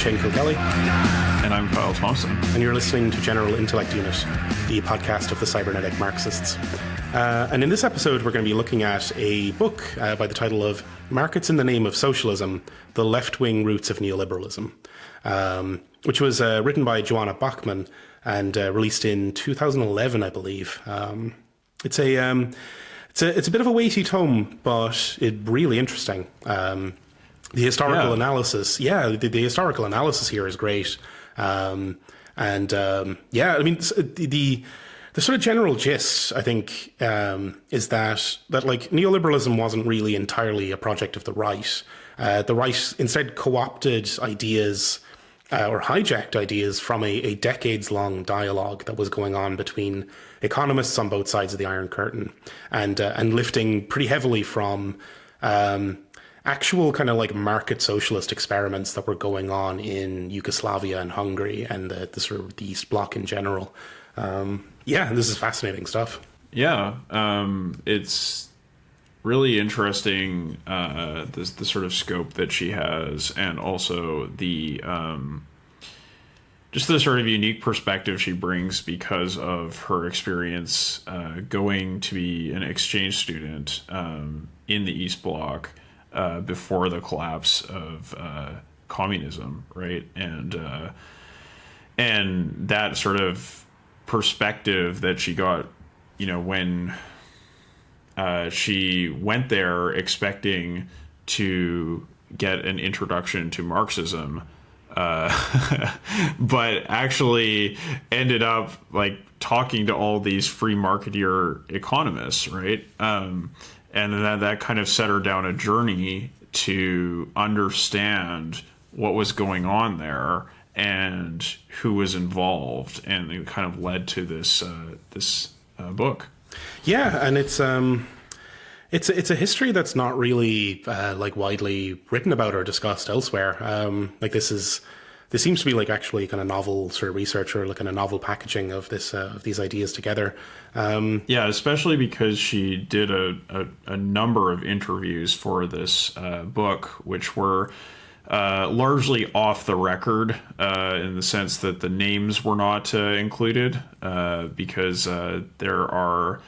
Shane Kilkelly. And I'm Kyle Thompson. And you're listening to General Intellect Unit, the podcast of the cybernetic Marxists. And in this episode, we're going to be looking at a book by the title of Markets in the Name of Socialism, The Left-Wing Roots of Neoliberalism, which was written by Johanna Bockman and released in 2011, I believe. It's a bit of a weighty tome, but it's really interesting. The historical analysis, the historical analysis here is great. The sort of general gist, I think, is that like neoliberalism wasn't really entirely a project of the right. The right instead co-opted ideas or hijacked ideas from a decades-long dialogue that was going on between economists on both sides of the Iron Curtain, and lifting pretty heavily from actual kind of like market socialist experiments that were going on in Yugoslavia and Hungary and the sort of the East Bloc in general. This is fascinating stuff. Yeah, it's really interesting, the sort of scope that she has, and also the just the sort of unique perspective she brings because of her experience going to be an exchange student in the East Bloc before the collapse of communism, right? And that sort of perspective that she got, when she went there expecting to get an introduction to Marxism, but actually ended up like talking to all these free marketeer economists, right? And that kind of set her down a journey to understand what was going on there and who was involved, and it kind of led to this book. Yeah, and it's a history that's not really like widely written about or discussed elsewhere. This seems to be like actually kind of novel sort of research or like kind of novel packaging of this of these ideas together. Especially because she did a number of interviews for this book, which were largely off the record in the sense that the names were not included because there are.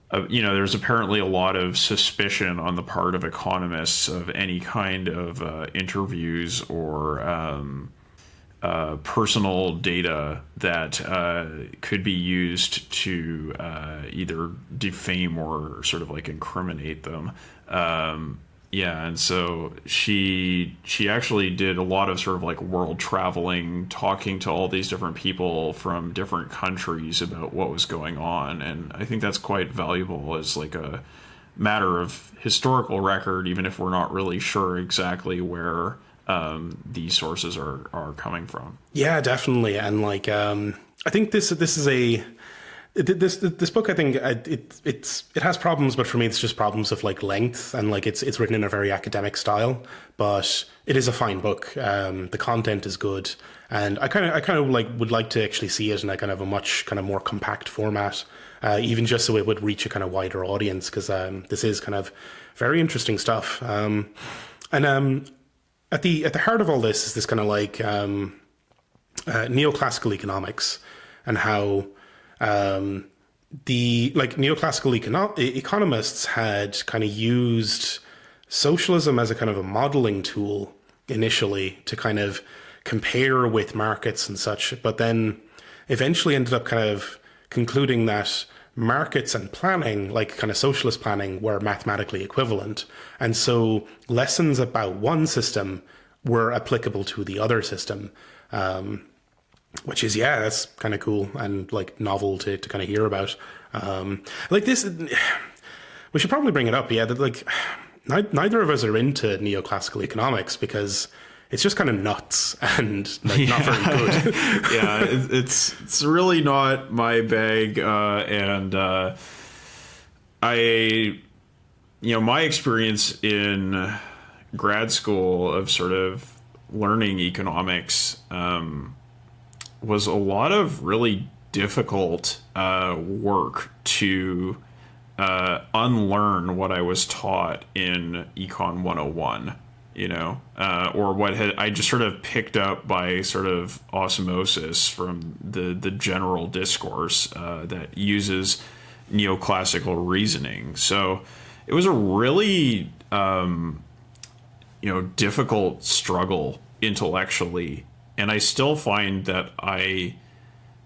There's apparently a lot of suspicion on the part of economists of any kind of interviews or personal data that could be used to either defame or sort of like incriminate them. And so she actually did a lot of sort of like world traveling, talking to all these different people from different countries about what was going on. And I think that's quite valuable as like a matter of historical record, even if we're not really sure exactly where these sources are coming from. Yeah, definitely. And like, I think this book, I think it has problems, but for me, it's just problems of like length, and like it's written in a very academic style, but it is a fine book. The content is good, and I kind of like would like to actually see it in a kind of a much kind of more compact format, even just so it would reach a kind of wider audience, because this is kind of very interesting stuff. At the heart of all this is this kind of like neoclassical economics, and how the like neoclassical economists had kind of used socialism as a kind of a modeling tool initially to kind of compare with markets and such, but then eventually ended up kind of concluding that markets and planning, like kind of socialist planning, were mathematically equivalent. And so lessons about one system were applicable to the other system. Which is, that's kind of cool and like novel to kind of hear about. Like this, we should probably bring it up. That like neither of us are into neoclassical economics because it's just kind of nuts and like not very good. It's really not my bag. My experience in grad school of sort of learning economics, was a lot of really difficult work to unlearn what I was taught in Econ 101 or what I just sort of picked up by sort of osmosis from the general discourse that uses neoclassical reasoning. So it was a really difficult struggle intellectually, and I still find that I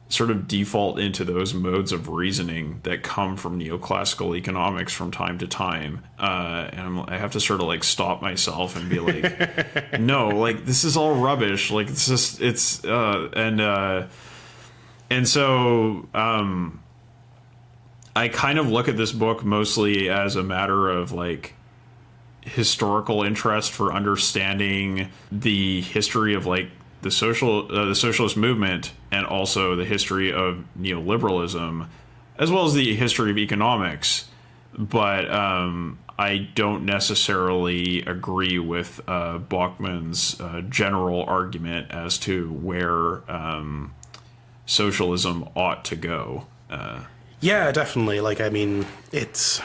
sort of default into those modes of reasoning that come from neoclassical economics from time to time, and I have to sort of like stop myself and be like, no, like this is all rubbish, like it's just and so I kind of look at this book mostly as a matter of like historical interest for understanding the history of like the socialist movement, and also the history of neoliberalism, as well as the history of economics. But I don't necessarily agree with Bockman's general argument as to where socialism ought to go. Yeah, definitely. Like, I mean, this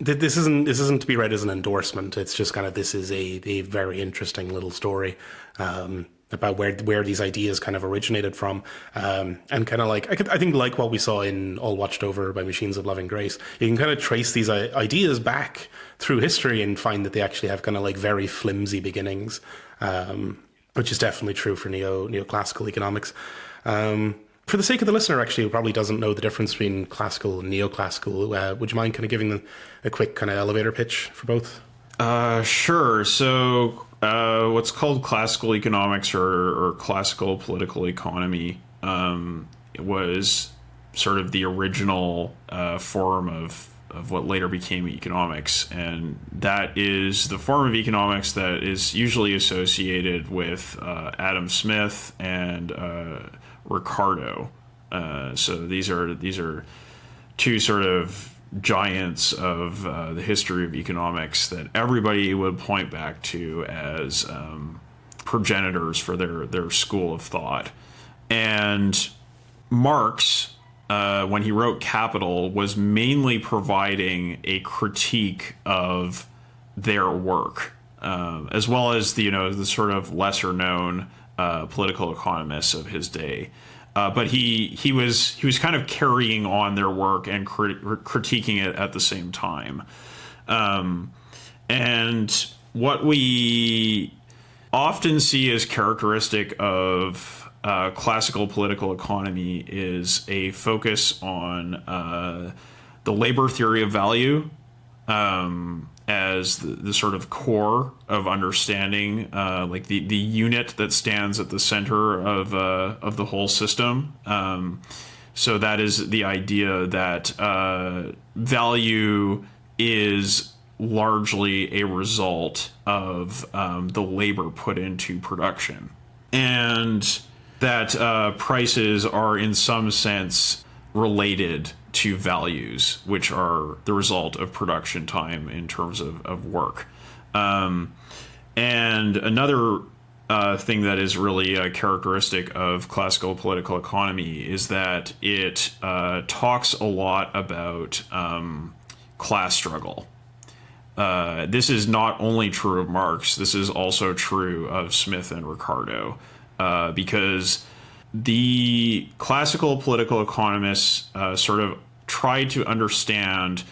isn't to be read as an endorsement. It's just kind of, this is a very interesting little story about where these ideas kind of originated from, and kind of like I think like what we saw in All Watched Over by Machines of Loving Grace, you can kind of trace these ideas back through history and find that they actually have kind of like very flimsy beginnings, which is definitely true for neoclassical economics. For the sake of the listener, actually, who probably doesn't know the difference between classical and neoclassical, would you mind kind of giving them a quick kind of elevator pitch for both? Sure. So what's called classical economics or classical political economy was sort of the original form of what later became economics. And that is the form of economics that is usually associated with Adam Smith and Ricardo. So these are two sort of giants of the history of economics that everybody would point back to as progenitors for their school of thought. And Marx, when he wrote Capital, was mainly providing a critique of their work, as well as the sort of lesser known political economists of his day. But he was kind of carrying on their work and critiquing it at the same time. And what we often see as characteristic of classical political economy is a focus on the labor theory of value as the sort of core of understanding, like the unit that stands at the center of the whole system. So that is the idea that value is largely a result of the labor put into production, and that prices are in some sense related to values, which are the result of production time in terms of work. And another thing that is really a characteristic of classical political economy is that it talks a lot about class struggle. This is not only true of Marx, this is also true of Smith and Ricardo, because the classical political economists sort of tried to understand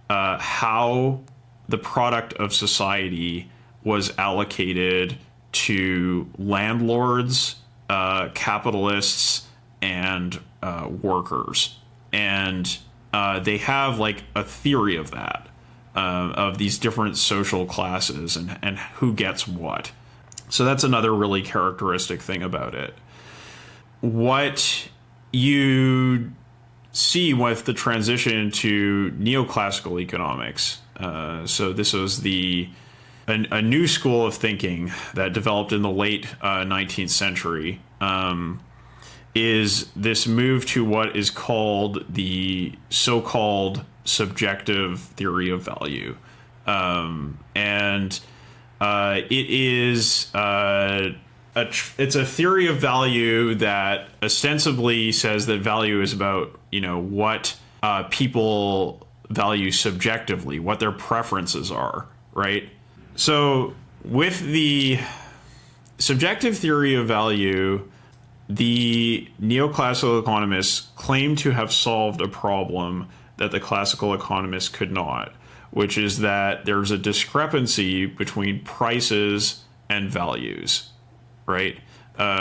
how the product of society was allocated to landlords, capitalists, and workers. And they have like a theory of that, of these different social classes and who gets what. So that's another really characteristic thing about it. What you see with the transition to neoclassical economics, so this was a new school of thinking that developed in the late 19th century, is this move to what is called the so-called subjective theory of value. And it is it's a theory of value that ostensibly says that value is about, what people value subjectively, what their preferences are, right? So with the subjective theory of value, the neoclassical economists claim to have solved a problem that the classical economists could not, which is that there's a discrepancy between prices and values, right?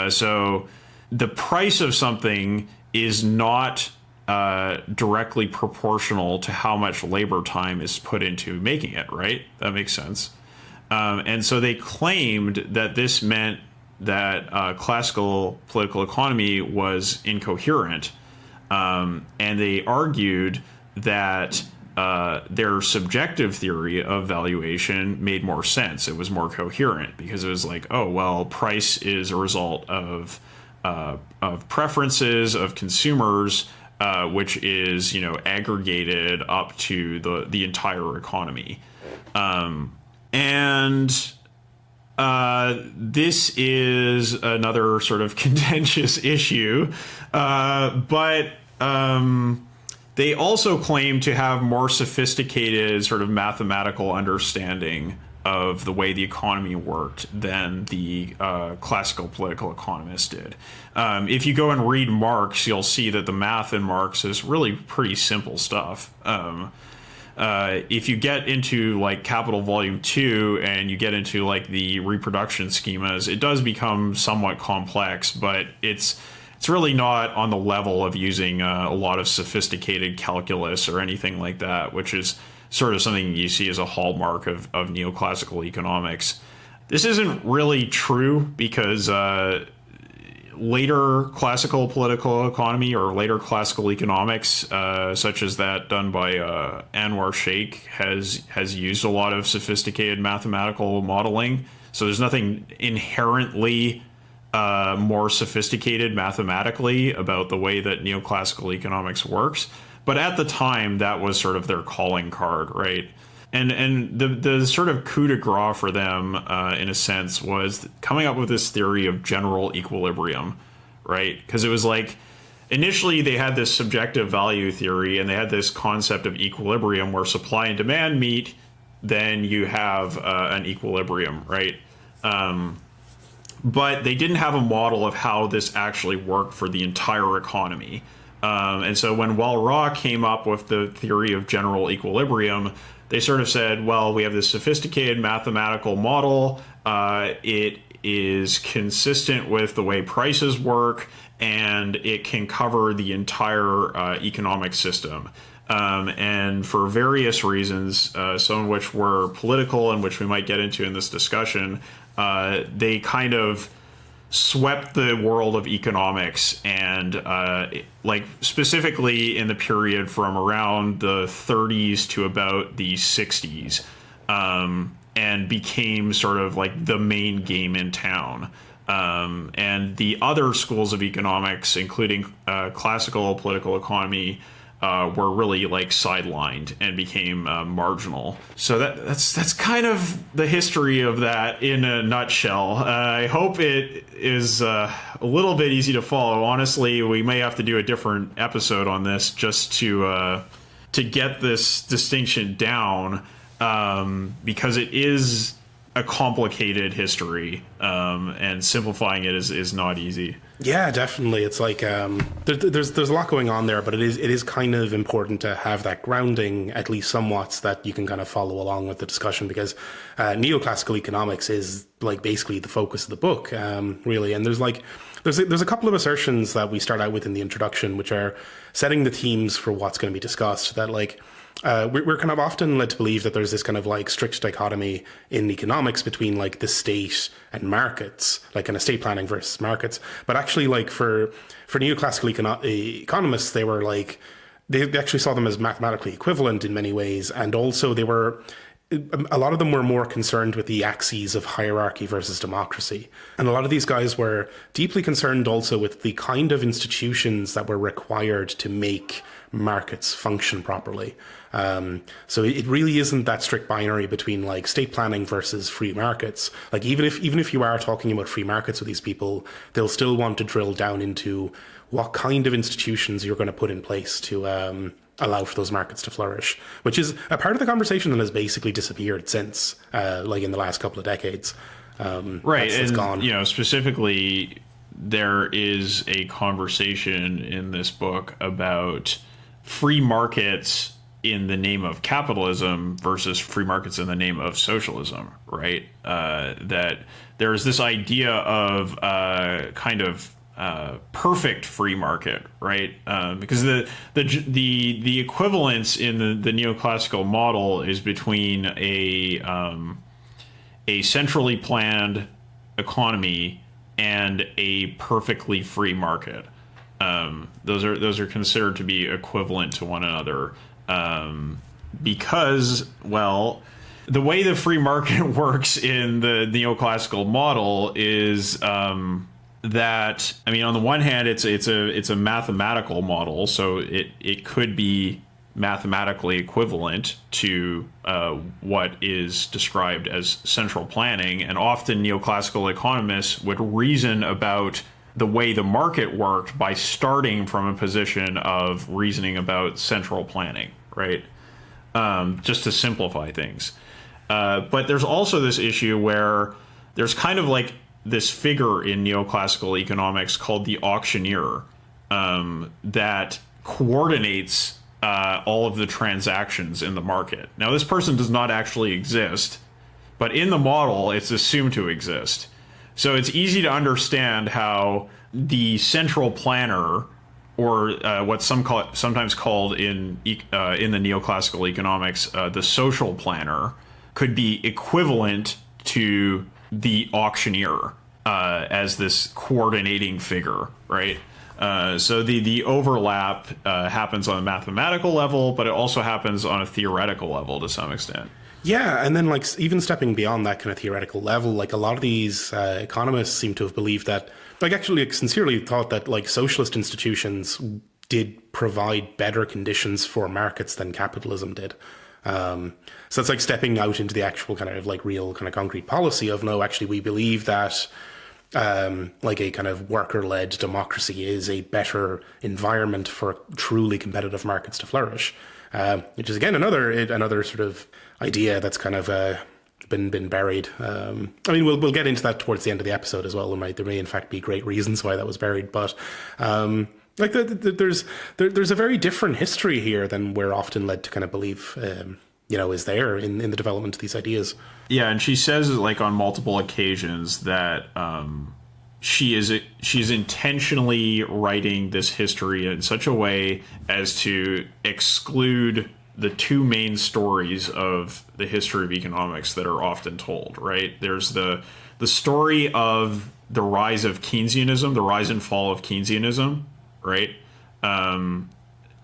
So the price of something is not directly proportional to how much labor time is put into making it, right? That makes sense. And so they claimed that this meant that classical political economy was incoherent. And they argued that their subjective theory of valuation made more sense. It was more coherent because it was like, oh, well, price is a result of preferences of consumers, which is, aggregated up to the entire economy. And this is another sort of contentious issue, but they also claim to have more sophisticated sort of mathematical understanding of the way the economy worked than the classical political economists did. If you go and read Marx, you'll see that the math in Marx is really pretty simple stuff. If you get into like Capital Volume 2 and you get into like the reproduction schemas, it does become somewhat complex, but it's really not on the level of using a lot of sophisticated calculus or anything like that, which is sort of something you see as a hallmark of neoclassical economics. This isn't really true because later classical political economy or later classical economics, such as that done by Anwar Sheikh, has used a lot of sophisticated mathematical modeling. So there's nothing inherently more sophisticated mathematically about the way that neoclassical economics works. But at the time, that was sort of their calling card, right? And the sort of coup de grace for them, in a sense, was coming up with this theory of general equilibrium, right? Because it was like, initially they had this subjective value theory and they had this concept of equilibrium where supply and demand meet, then you have an equilibrium, right? But they didn't have a model of how this actually worked for the entire economy. And so when Walras came up with the theory of general equilibrium, they sort of said, well, we have this sophisticated mathematical model. It is consistent with the way prices work, and it can cover the entire economic system. And for various reasons, some of which were political and which we might get into in this discussion, they kind of swept the world of economics and like specifically in the period from around the 30s to about the 60s, and became sort of like the main game in town. And the other schools of economics, including classical political economy, were really like sidelined and became marginal. So that's kind of the history of that in a nutshell. I hope it is a little bit easy to follow. Honestly, we may have to do a different episode on this just to get this distinction down, because it is a complicated history, and simplifying it is not easy. Yeah, definitely. It's like there's a lot going on there, but it is kind of important to have that grounding, at least somewhat, so that you can kind of follow along with the discussion, because neoclassical economics is like basically the focus of the book, really. And there's a couple of assertions that we start out with in the introduction, which are setting the themes for what's going to be discussed. That like we're kind of often led to believe that there's this kind of like strict dichotomy in economics between like the state and markets, like kind of state planning versus markets. But actually, like for neoclassical economists, they were like, they actually saw them as mathematically equivalent in many ways. And also a lot of them were more concerned with the axes of hierarchy versus democracy. And a lot of these guys were deeply concerned also with the kind of institutions that were required to make markets function properly. So it really isn't that strict binary between like state planning versus free markets. Like even if you are talking about free markets with these people, they'll still want to drill down into what kind of institutions you're going to put in place to allow for those markets to flourish, which is a part of the conversation that has basically disappeared since, like in the last couple of decades. Right, it's and gone. Specifically, there is a conversation in this book about free markets in the name of capitalism versus free markets in the name of socialism, right? That there's this idea of kind of perfect free market, right? Because the equivalence in the neoclassical model is between a centrally planned economy and a perfectly free market. Those are considered to be equivalent to one another, because, well, the way the free market works in the neoclassical model is that, I mean, on the one hand, it's a mathematical model, so it could be mathematically equivalent to what is described as central planning, and often neoclassical economists would reason about the way the market worked by starting from a position of reasoning about central planning, right? Just to simplify things. But there's also this issue where there's kind of like this figure in neoclassical economics called the auctioneer, that coordinates all of the transactions in the market. Now, this person does not actually exist, but in the model, it's assumed to exist. So it's easy to understand how the central planner, or what's sometimes called in the neoclassical economics, the social planner, could be equivalent to the auctioneer as this coordinating figure, right? So the overlap happens on a mathematical level, but it also happens on a theoretical level to some extent. Yeah, and then like even stepping beyond that kind of theoretical level, like a lot of these economists seem to have believed that, like actually sincerely thought that like socialist institutions did provide better conditions for markets than capitalism did. So it's like stepping out into the actual kind of like real kind of concrete policy of, no, actually we believe that like a kind of worker-led democracy is a better environment for truly competitive markets to flourish, which is again another sort of idea that's kind of been buried. I mean, we'll get into that towards the end of the episode as well. There may in fact be great reasons why that was buried, but like there's a very different history here than we're often led to kind of believe. Is there in the development of these ideas. Yeah, and she says like on multiple occasions that she's intentionally writing this history in such a way as to exclude the two main stories of the history of economics that are often told, right? There's the story of the rise of Keynesianism, the rise and fall of Keynesianism, right?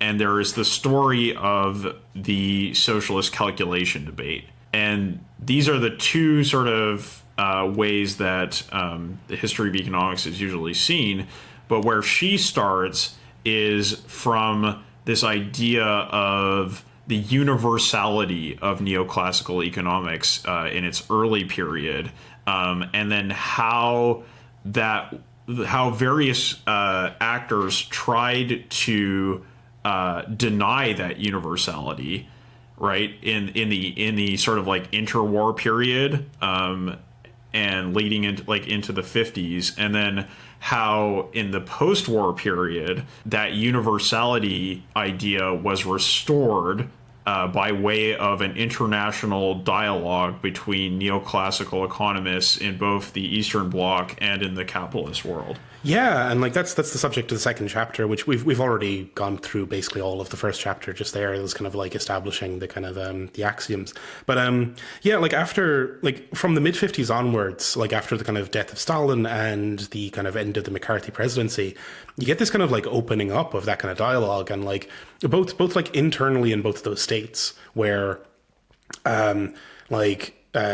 And there is the story of the socialist calculation debate. And these are the two sort of ways that the history of economics is usually seen. But where she starts is from this idea of the universality of neoclassical economics in its early period, and then how various actors tried to deny that universality, right, in the sort of like interwar period, and leading into the 50s, and then how in the post-war period that universality idea was restored by way of an international dialogue between neoclassical economists in both the Eastern Bloc and in the capitalist world. Yeah, and like that's the subject of the second chapter, which we've already gone through basically all of the first chapter just there. It was kind of like establishing the kind of the axioms. But yeah, like after like from the mid-50s onwards, like after the kind of death of Stalin and the kind of end of the McCarthy presidency, you get this kind of like opening up of that kind of dialogue, and like both like internally in both of those states where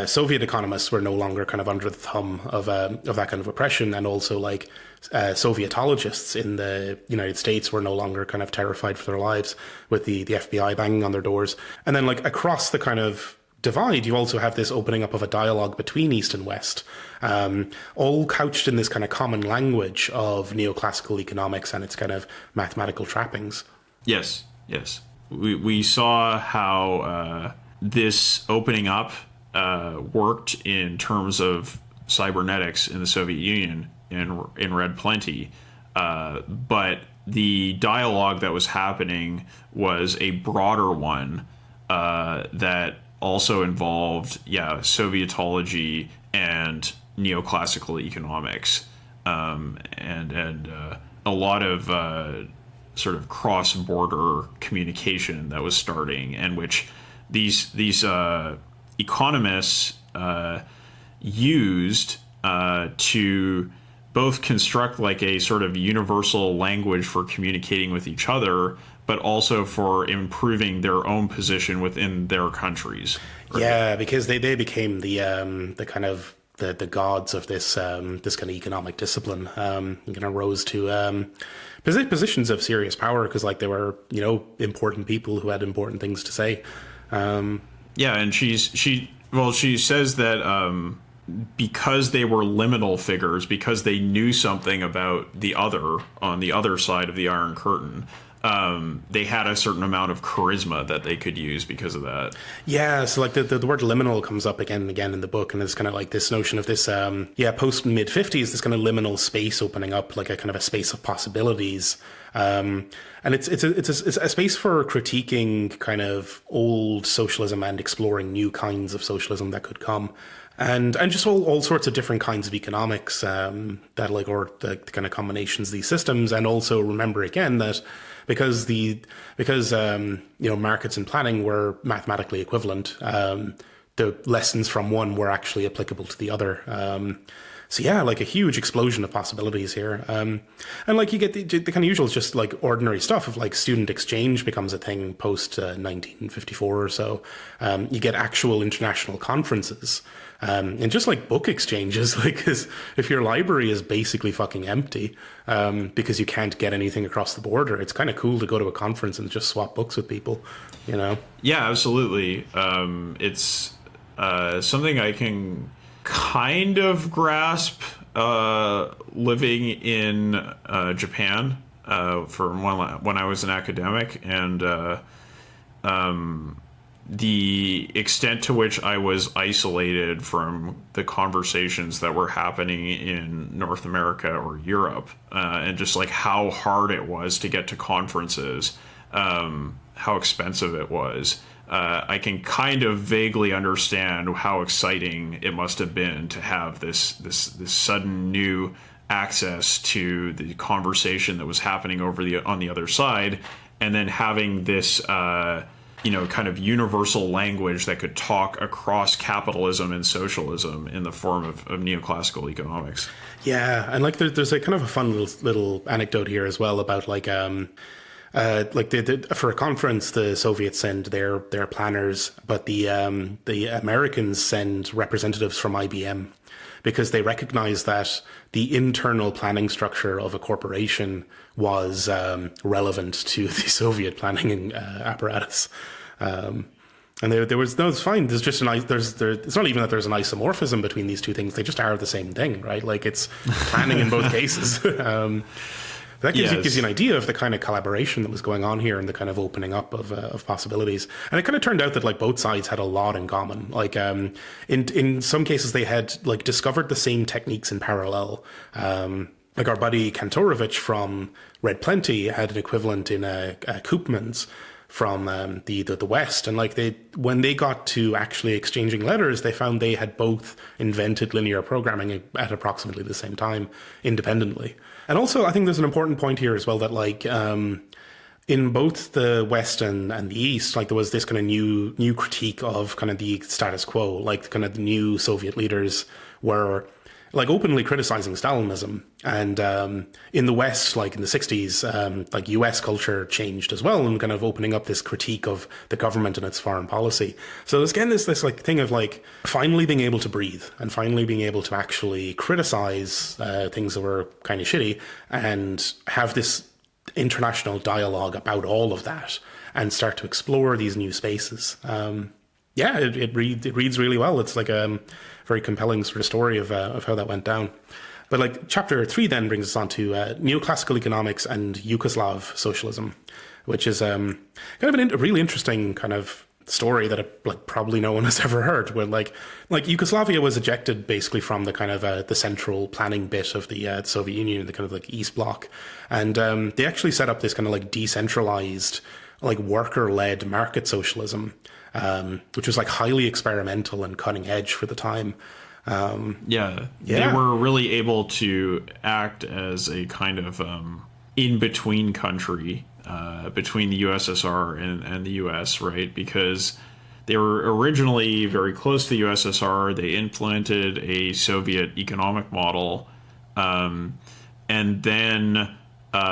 Soviet economists were no longer kind of under the thumb of that kind of oppression, and also like Sovietologists in the United States were no longer kind of terrified for their lives with the FBI banging on their doors. And then like across the kind of divide, you also have this opening up of a dialogue between East and West, all couched in this kind of common language of neoclassical economics and its kind of mathematical trappings. Yes, yes. we saw how this opening up worked in terms of cybernetics in the Soviet Union in Red Plenty, but the dialogue that was happening was a broader one that also involved, Sovietology and neoclassical economics, and a lot of sort of cross-border communication that was starting, and which these economists used to both construct like a sort of universal language for communicating with each other, but also for improving their own position within their countries. Right? Yeah, because they became the kind of the gods of this this kind of economic discipline. Kind of rose to positions of serious power because like they were important people who had important things to say. And she says that because they were liminal figures, because they knew something about the other on the other side of the Iron Curtain, they had a certain amount of charisma that they could use because of that. Yeah, so like the word liminal comes up again and again in the book, and it's kind of like this notion of this, post mid-50s, this kind of liminal space opening up, like a kind of a space of possibilities. And it's a space for critiquing kind of old socialism and exploring new kinds of socialism that could come. And just all sorts of different kinds of economics that like, or the kind of combinations of these systems. And also remember again that because markets and planning were mathematically equivalent, the lessons from one were actually applicable to the other. So yeah, like a huge explosion of possibilities here. And like you get the kind of usual, just like ordinary stuff of like student exchange becomes a thing post 1954 or so. You get actual international conferences. And just like book exchanges, like if your library is basically fucking empty because you can't get anything across the border, it's kind of cool to go to a conference and just swap books with people, Yeah, absolutely. It's something I can kind of grasp living in Japan from when I was an academic, and the extent to which I was isolated from the conversations that were happening in North America or Europe, and just like how hard it was to get to conferences, how expensive it was. I can kind of vaguely understand how exciting it must have been to have this sudden new access to the conversation that was happening on the other side, and then having this kind of universal language that could talk across capitalism and socialism in the form of neoclassical economics. Yeah, and like there's a kind of a fun little anecdote here as well about like for a conference, the Soviets send their planners, but the Americans send representatives from IBM because they recognize that the internal planning structure of a corporation was relevant to the Soviet planning apparatus. And it's fine. There's just it's not even that there's an isomorphism between these two things. They just are the same thing, right? Like it's planning in both cases. That gives you an idea of the kind of collaboration that was going on here and the kind of opening up of possibilities. And it kind of turned out that like both sides had a lot in common. Like in some cases they had like discovered the same techniques in parallel. Like our buddy Kantorovich from Red Plenty had an equivalent in Koopmans from the West, and like when they got to actually exchanging letters, they found they had both invented linear programming at approximately the same time, independently. And also, I think there's an important point here as well that like in both the West and the East, like there was this kind of new critique of kind of the status quo, like kind of the new Soviet leaders were like openly criticizing Stalinism. And in the West, like in the 60s, like US culture changed as well and kind of opening up this critique of the government and its foreign policy. So there's again this like thing of like finally being able to breathe and finally being able to actually criticize things that were kind of shitty and have this international dialogue about all of that and start to explore these new spaces. It reads really well. It's like a very compelling sort of story of how that went down. But like chapter 3 then brings us on to Neoclassical Economics and Yugoslav Socialism, which is kind of a really interesting kind of story that like probably no one has ever heard. Where like Yugoslavia was ejected basically from the kind of the central planning bit of the Soviet Union, the kind of like East Bloc, and they actually set up this kind of like decentralized, like worker-led market socialism, which was like highly experimental and cutting edge for the time. They were really able to act as a kind of in-between country between the USSR and the US, right? Because they were originally very close to the USSR. They implemented a Soviet economic model, and then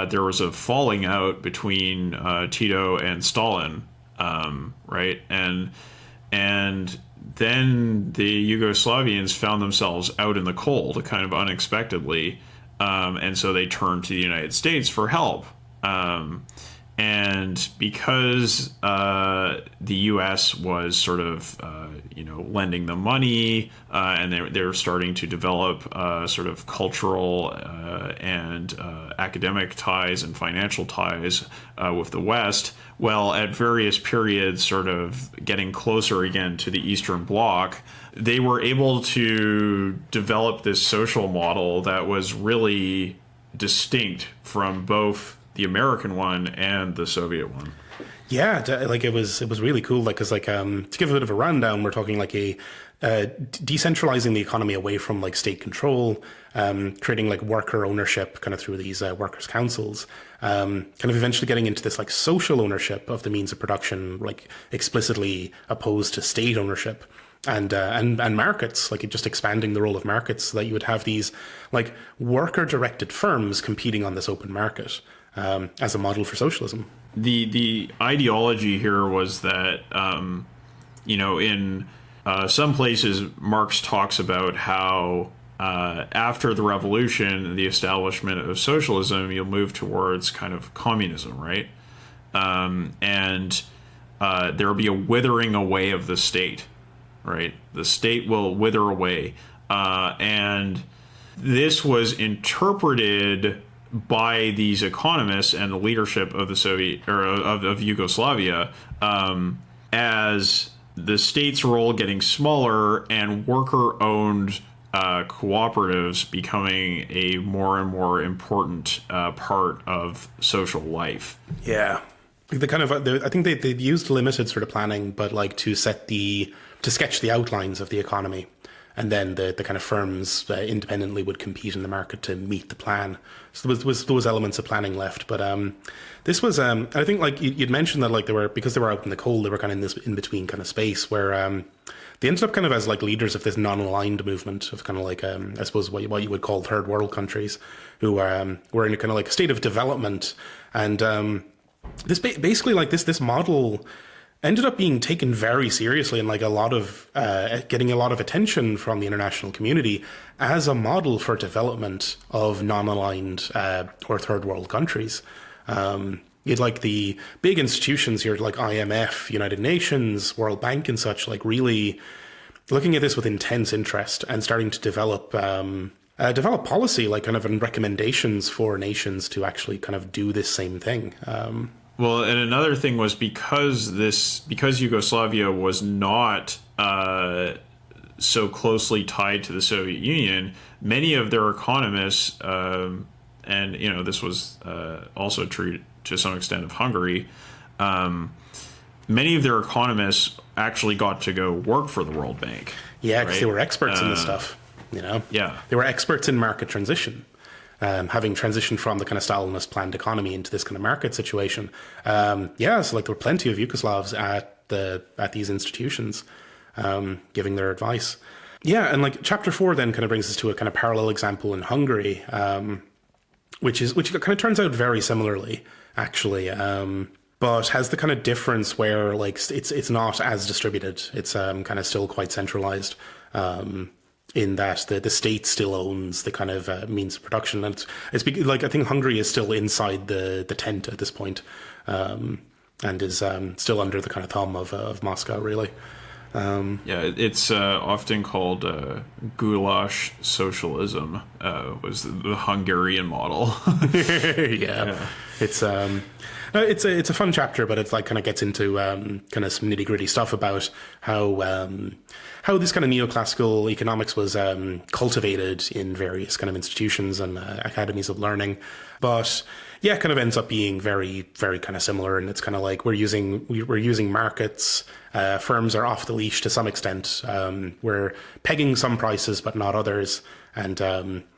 there was a falling out between Tito and Stalin, right? And then the Yugoslavians found themselves out in the cold, kind of unexpectedly, and so they turned to the United States for help. And because the U.S. was sort of, lending them money, and they were starting to develop sort of cultural and academic ties and financial ties with the West, well, at various periods, sort of getting closer again to the Eastern Bloc, they were able to develop this social model that was really distinct from both the American one and the Soviet one. Yeah, like it was really cool. Like, cause like to give a bit of a rundown, we're talking like a decentralizing the economy away from like state control, creating like worker ownership kind of through these workers' councils, kind of eventually getting into this like social ownership of the means of production, like explicitly opposed to state ownership. And markets, like just expanding the role of markets so that you would have these like worker-directed firms competing on this open market as a model for socialism. The ideology here was that, in some places, Marx talks about how after the revolution, the establishment of socialism, you'll move towards kind of communism, right? And there will be a withering away of the state. Right, the state will wither away, and this was interpreted by these economists and the leadership of the Soviet or of Yugoslavia as the state's role getting smaller and worker-owned cooperatives becoming a more and more important part of social life. Yeah, the kind of I think they used limited sort of planning, but like to sketch the outlines of the economy, and then the kind of firms independently would compete in the market to meet the plan. So there was those elements of planning left, but this was I think like you'd mentioned that like because they were out in the cold, they were kind of in this in between kind of space where they ended up kind of as like leaders of this non-aligned movement of kind of like I suppose what you would call third world countries who were in a kind of like a state of development, and this basically like this model ended up being taken very seriously and like a lot of getting a lot of attention from the international community as a model for development of non-aligned or third world countries. You'd like the big institutions here like IMF, United Nations, World Bank and such, like really looking at this with intense interest and starting to develop policy, like kind of and recommendations for nations to actually kind of do this same thing. Well, and another thing was because Yugoslavia was not so closely tied to the Soviet Union, many of their economists, and this was also true to some extent of Hungary, many of their economists actually got to go work for the World Bank. Yeah, because they were experts in this stuff. Yeah, they were experts in market transition. Having transitioned from the kind of Stalinist planned economy into this kind of market situation. So like there were plenty of Yugoslavs at these institutions giving their advice. Yeah, and like chapter 4 then kind of brings us to a kind of parallel example in Hungary, which kind of turns out very similarly, actually, but has the kind of difference where like it's not as distributed. It's kind of still quite centralized. In that the state still owns the kind of means of production, and it's like I think Hungary is still inside the tent at this point, and is still under the kind of thumb of Moscow, really. It's often called goulash socialism, was the Hungarian model. Yeah. It's a fun chapter, but it's like kind of gets into kind of some nitty gritty stuff about how this kind of neoclassical economics was cultivated in various kind of institutions and academies of learning. But yeah, it kind of ends up being very, very kind of similar. And it's kind of like we're using markets. Firms are off the leash to some extent. We're pegging some prices, but not others. And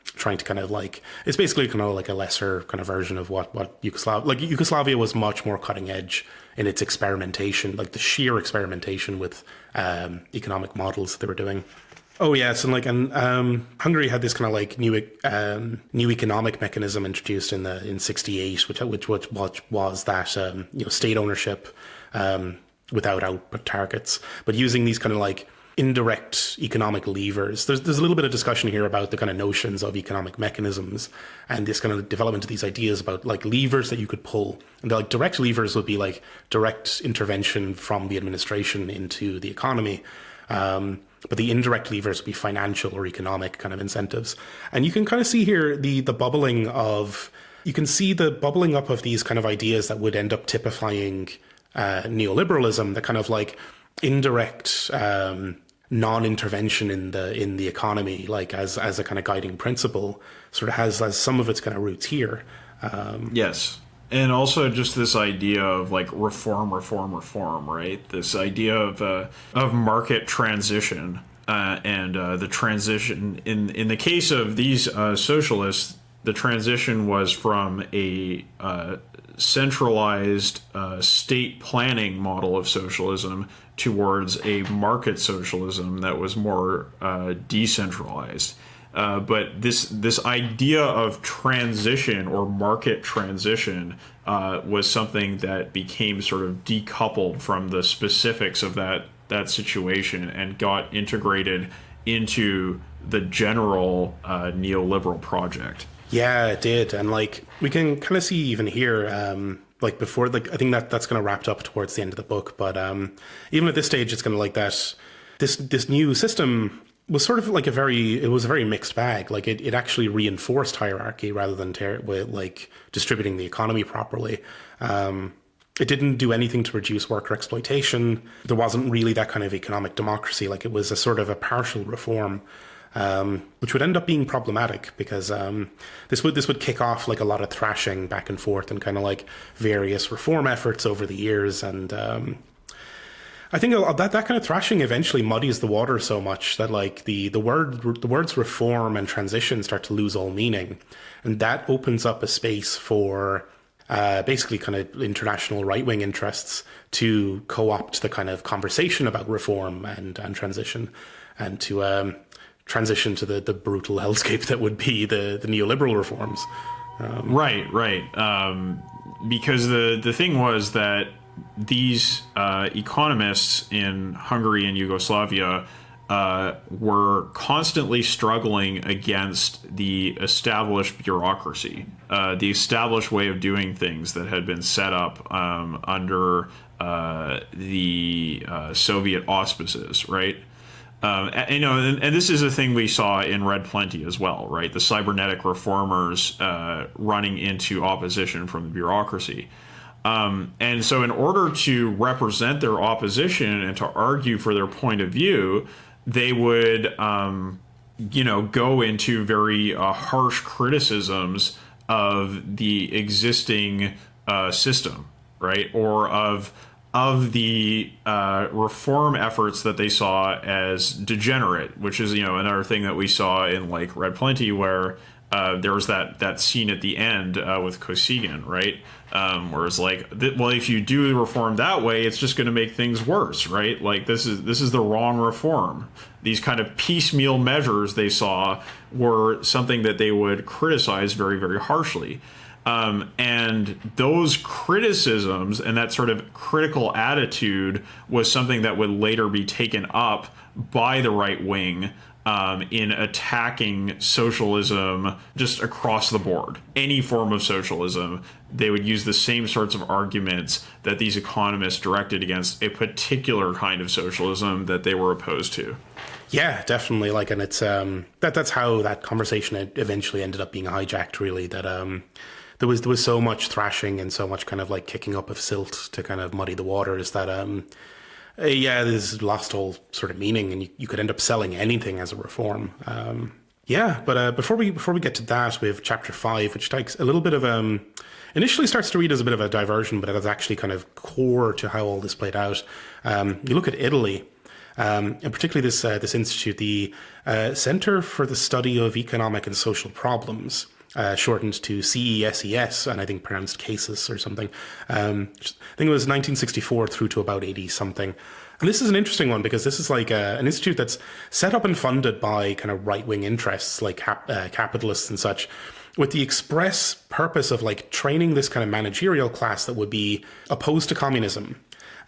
trying to kind of like, it's basically kind of like a lesser kind of version of what Yugoslavia was much more cutting edge in its experimentation, like the sheer experimentation with economic models that they were doing. Oh yes, and Hungary had this kind of like new economic mechanism introduced in '68, which was that state ownership without output targets, but using these kind of like indirect economic levers. There's a little bit of discussion here about the kind of notions of economic mechanisms and this kind of development of these ideas about like levers that you could pull. And like direct levers would be like direct intervention from the administration into the economy. But the indirect levers would be financial or economic kind of incentives. And you can kind of see here the bubbling of, you can see the bubbling up of these kind of ideas that would end up typifying neoliberalism, the kind of like indirect non-intervention in the economy, like as a kind of guiding principle, sort of has some of its kind of roots here. Yes. And also just this idea of like reform, right? This idea of market transition and the transition in the case of these socialists, the transition was from a centralized state planning model of socialism towards a market socialism that was more decentralized. But this idea of transition or market transition was something that became sort of decoupled from the specifics of that situation and got integrated into the general neoliberal project. Yeah, it did. And like we can kind of see even here, like before, like I think that's going to wrap up towards the end of the book. But even at this stage, it's going to like that this new system was sort of like a very mixed bag. Like it actually reinforced hierarchy rather than like distributing the economy properly. It didn't do anything to reduce worker exploitation. There wasn't really that kind of economic democracy. Like it was a sort of a partial reform, which would end up being problematic because this would kick off like a lot of thrashing back and forth and kind of like various reform efforts over the years. And I think that kind of thrashing eventually muddies the water so much that like the words reform and transition start to lose all meaning, and that opens up a space for basically kind of international right-wing interests to co-opt the kind of conversation about reform and transition, and to transition to the brutal hellscape that would be the neoliberal reforms. Right. Because the thing was that these economists in Hungary and Yugoslavia were constantly struggling against the established bureaucracy, the established way of doing things that had been set up under the Soviet auspices, right? And this is a thing we saw in Red Plenty as well, right? The cybernetic reformers running into opposition from the bureaucracy. And so in order to represent their opposition and to argue for their point of view, they would, go into very harsh criticisms of the existing system, right? Or of the reform efforts that they saw as degenerate, which is, another thing that we saw in like Red Plenty, where there was that scene at the end with Kosygin, right? Where it's like, well, if you do the reform that way, it's just going to make things worse, right? Like this is the wrong reform. These kind of piecemeal measures they saw were something that they would criticize very, very harshly. And those criticisms and that sort of critical attitude was something that would later be taken up by the right wing in attacking socialism just across the board. Any form of socialism, they would use the same sorts of arguments that these economists directed against a particular kind of socialism that they were opposed to. Yeah, definitely. Like, and it's that's how that conversation eventually ended up being hijacked. Really, that there was so much thrashing and so much kind of like kicking up of silt to kind of muddy the waters that yeah, this lost all sort of meaning, and you could end up selling anything as a reform. Yeah, but before we get to that, we have chapter 5, which takes a little bit of initially starts to read as a bit of a diversion, but it is actually kind of core to how all this played out. You look at Italy. And particularly this institute, the Center for the Study of Economic and Social Problems, shortened to CESES, and I think pronounced CASES or something. I think it was 1964 through to about 80 something. And this is an interesting one because this is like an institute that's set up and funded by kind of right-wing interests like capitalists and such, with the express purpose of like training this kind of managerial class that would be opposed to communism.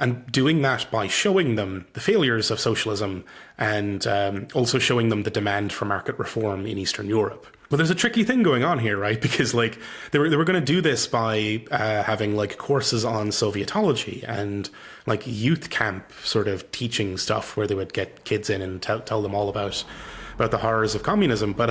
And doing that by showing them the failures of socialism and also showing them the demand for market reform in Eastern Europe. But there's a tricky thing going on here, right? Because like they were going to do this by having like courses on Sovietology and like youth camp sort of teaching stuff where they would get kids in and tell them all about the horrors of communism. But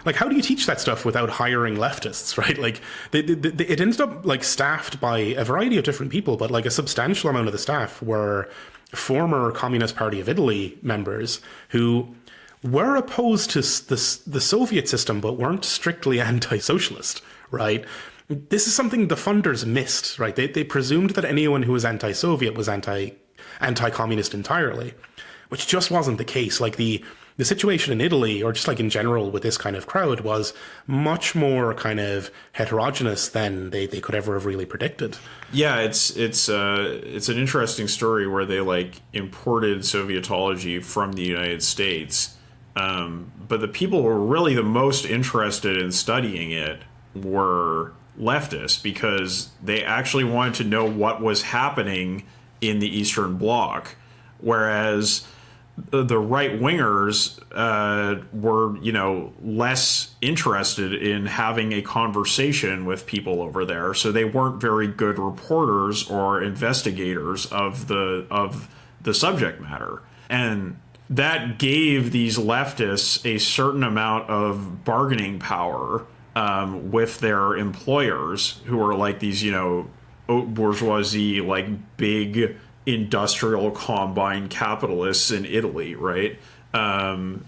like, how do you teach that stuff without hiring leftists, right? Like, it ended up like staffed by a variety of different people, but like a substantial amount of the staff were former Communist Party of Italy members who were opposed to the Soviet system, but weren't strictly anti-socialist, right? This is something the funders missed, right? They presumed that anyone who was anti-Soviet was anti-communist entirely, which just wasn't the case. Like the situation in Italy, or just like in general with this kind of crowd, was much more kind of heterogeneous than they could ever have really predicted. Yeah, it's an interesting story where they like imported Sovietology from the United States, but the people who were really the most interested in studying it were leftists because they actually wanted to know what was happening in the Eastern Bloc, whereas the right-wingers were, less interested in having a conversation with people over there, so they weren't very good reporters or investigators of the subject matter. And that gave these leftists a certain amount of bargaining power with their employers, who were like these, haute bourgeoisie, like big industrial combine capitalists in Italy, right? And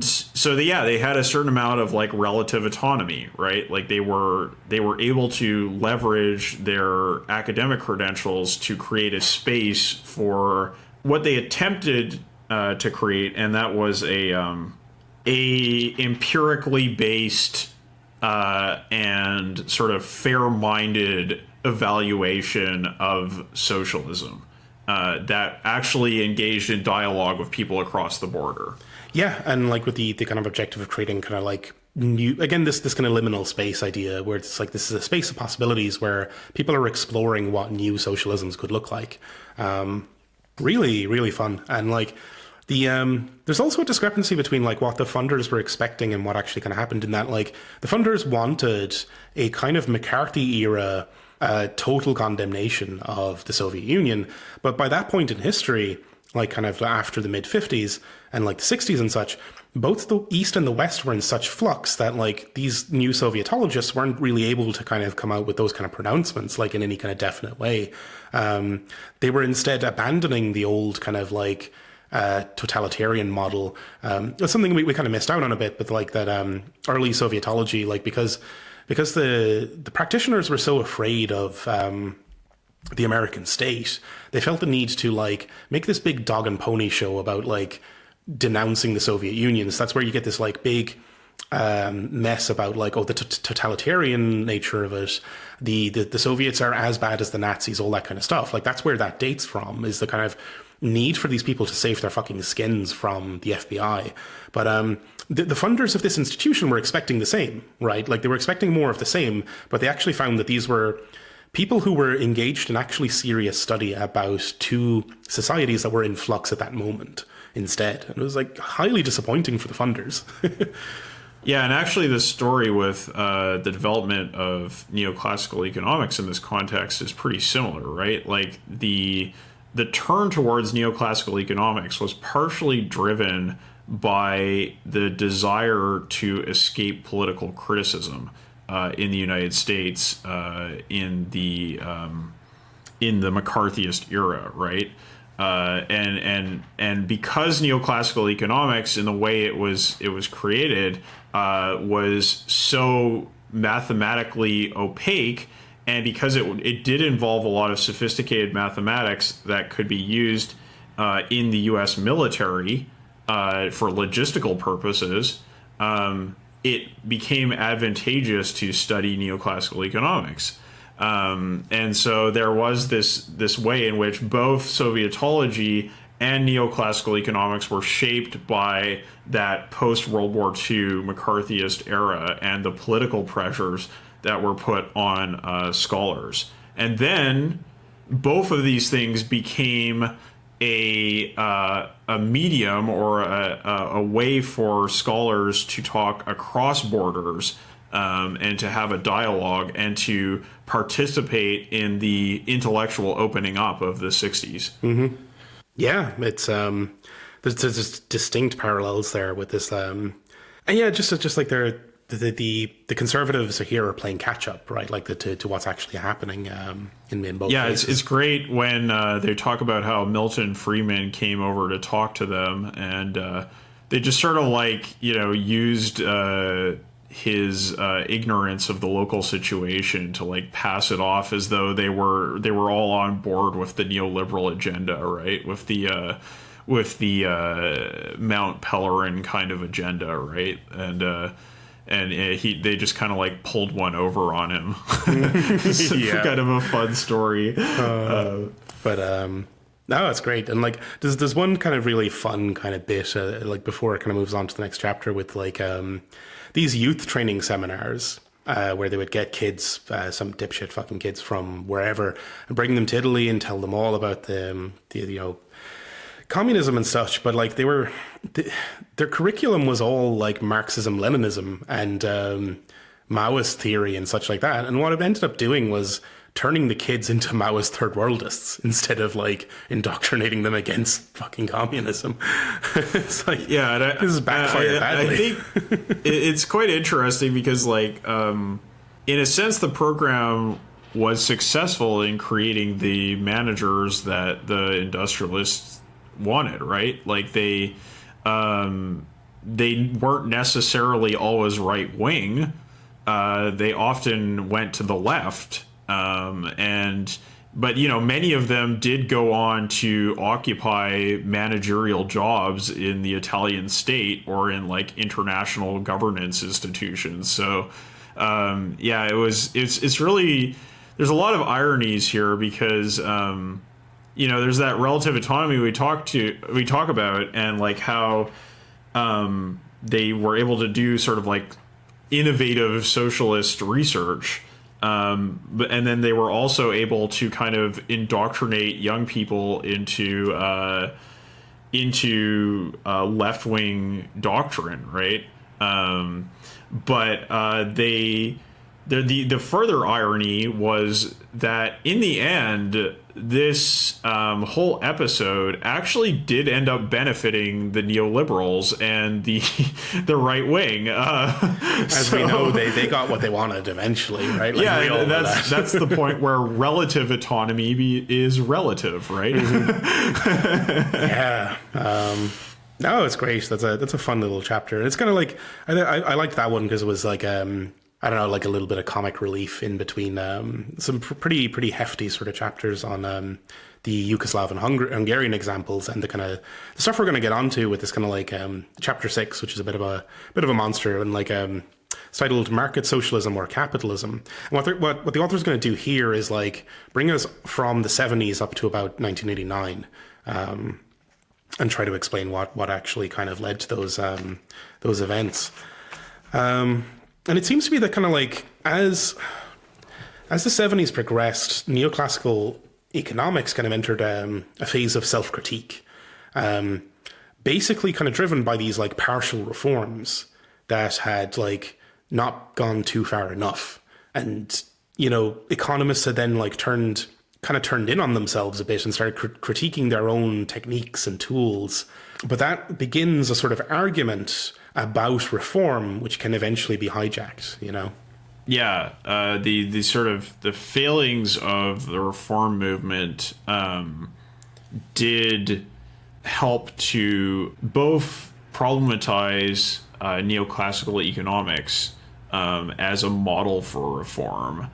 so they had a certain amount of like relative autonomy, right? Like they were able to leverage their academic credentials to create a space for what they attempted to create, and that was a empirically based and sort of fair-minded evaluation of socialism that actually engaged in dialogue with people across the border. Yeah, and like with the kind of objective of creating kind of like new, again, this kind of liminal space idea where it's like this is a space of possibilities where people are exploring what new socialisms could look like. Really, really fun. And like there's also a discrepancy between like what the funders were expecting and what actually kind of happened, in that like the funders wanted a kind of McCarthy era total condemnation of the Soviet Union. But by that point in history, like kind of after the mid-50s and like the 60s and such, both the East and the West were in such flux that like these new Sovietologists weren't really able to kind of come out with those kind of pronouncements like in any kind of definite way. They were instead abandoning the old kind of like totalitarian model. It's something we kind of missed out on a bit with like that early Sovietology, like because the practitioners were so afraid of the American state, they felt the need to like make this big dog and pony show about like denouncing the Soviet Union. So that's where you get this like big mess about like, the totalitarian nature of it. The Soviets are as bad as the Nazis, all that kind of stuff. Like that's where that dates from, is the kind of need for these people to save their fucking skins from the FBI. But the funders of this institution were expecting the same, right? Like they were expecting more of the same, but they actually found that these were people who were engaged in actually serious study about two societies that were in flux at that moment instead. And it was like highly disappointing for the funders. Yeah, and actually the story with the development of neoclassical economics in this context is pretty similar, right? Like the turn towards neoclassical economics was partially driven by the desire to escape political criticism in the United States in the McCarthyist era, right? And because neoclassical economics, in the way it was created, was so mathematically opaque, and because it did involve a lot of sophisticated mathematics that could be used in the U.S. military for logistical purposes, it became advantageous to study neoclassical economics. And so there was this way in which both Sovietology and neoclassical economics were shaped by that post-World War II McCarthyist era and the political pressures that were put on scholars. And then both of these things became a medium or a way for scholars to talk across borders and to have a dialogue and to participate in the intellectual opening up of the 60s. Mm-hmm. Yeah, it's there's distinct parallels there with this, and yeah, just like the conservatives here are playing catch up, right? Like to what's actually happening in both. Yeah, cases. it's great when they talk about how Milton Friedman came over to talk to them, and they just sort of like used his ignorance of the local situation to like pass it off as though they were all on board with the neoliberal agenda, right? With the Mount Pelerin kind of agenda, right? And they just kind of like pulled one over on him. It's kind of a fun story. But no, it's great. And like there's one kind of really fun kind of bit like before it kind of moves on to the next chapter with like these youth training seminars where they would get kids, some dipshit fucking kids from wherever, and bring them to Italy and tell them all about the communism and such. But like their curriculum was all like Marxism, Leninism, and Maoist theory and such like that. And what it ended up doing was turning the kids into Maoist third worldists instead of like indoctrinating them against fucking communism. It's like, yeah, this is backfired badly. I think it's quite interesting because like, in a sense, the program was successful in creating the managers that the industrialists wanted, right? Like they weren't necessarily always right wing. They often went to the left. But many of them did go on to occupy managerial jobs in the Italian state or in like international governance institutions. So, it's really, there's a lot of ironies here because, there's that relative autonomy we talk about and like how, they were able to do sort of like innovative socialist research. And then they were also able to kind of indoctrinate young people into left-wing doctrine, right? But the further irony was that in the end, this whole episode actually did end up benefiting the neoliberals and the right wing. As we know, they got what they wanted eventually, right? Like, yeah, that's the point where relative autonomy is relative, right? Mm-hmm. Yeah. No, it's great. That's a fun little chapter. It's kind of like I liked that one because it was like I don't know, like a little bit of comic relief in between some pretty hefty sort of chapters on the Yugoslav and Hungarian examples and the kind of the stuff we're going to get onto with this kind of like chapter 6, which is a bit of a monster, and like it's titled Market Socialism or Capitalism. And what the author's going to do here is like bring us from the 70s up to about 1989. And try to explain what actually kind of led to those events. And it seems to be that kind of like as As the 70s progressed, neoclassical economics kind of entered a phase of self-critique, basically kind of driven by these like partial reforms that had like not gone too far enough. And, you know, economists had then like turned in on themselves a bit and started critiquing their own techniques and tools. But that begins a sort of argument about reform, which can eventually be hijacked, you know? Yeah, the sort of the failings of the reform movement did help to both problematize neoclassical economics as a model for reform,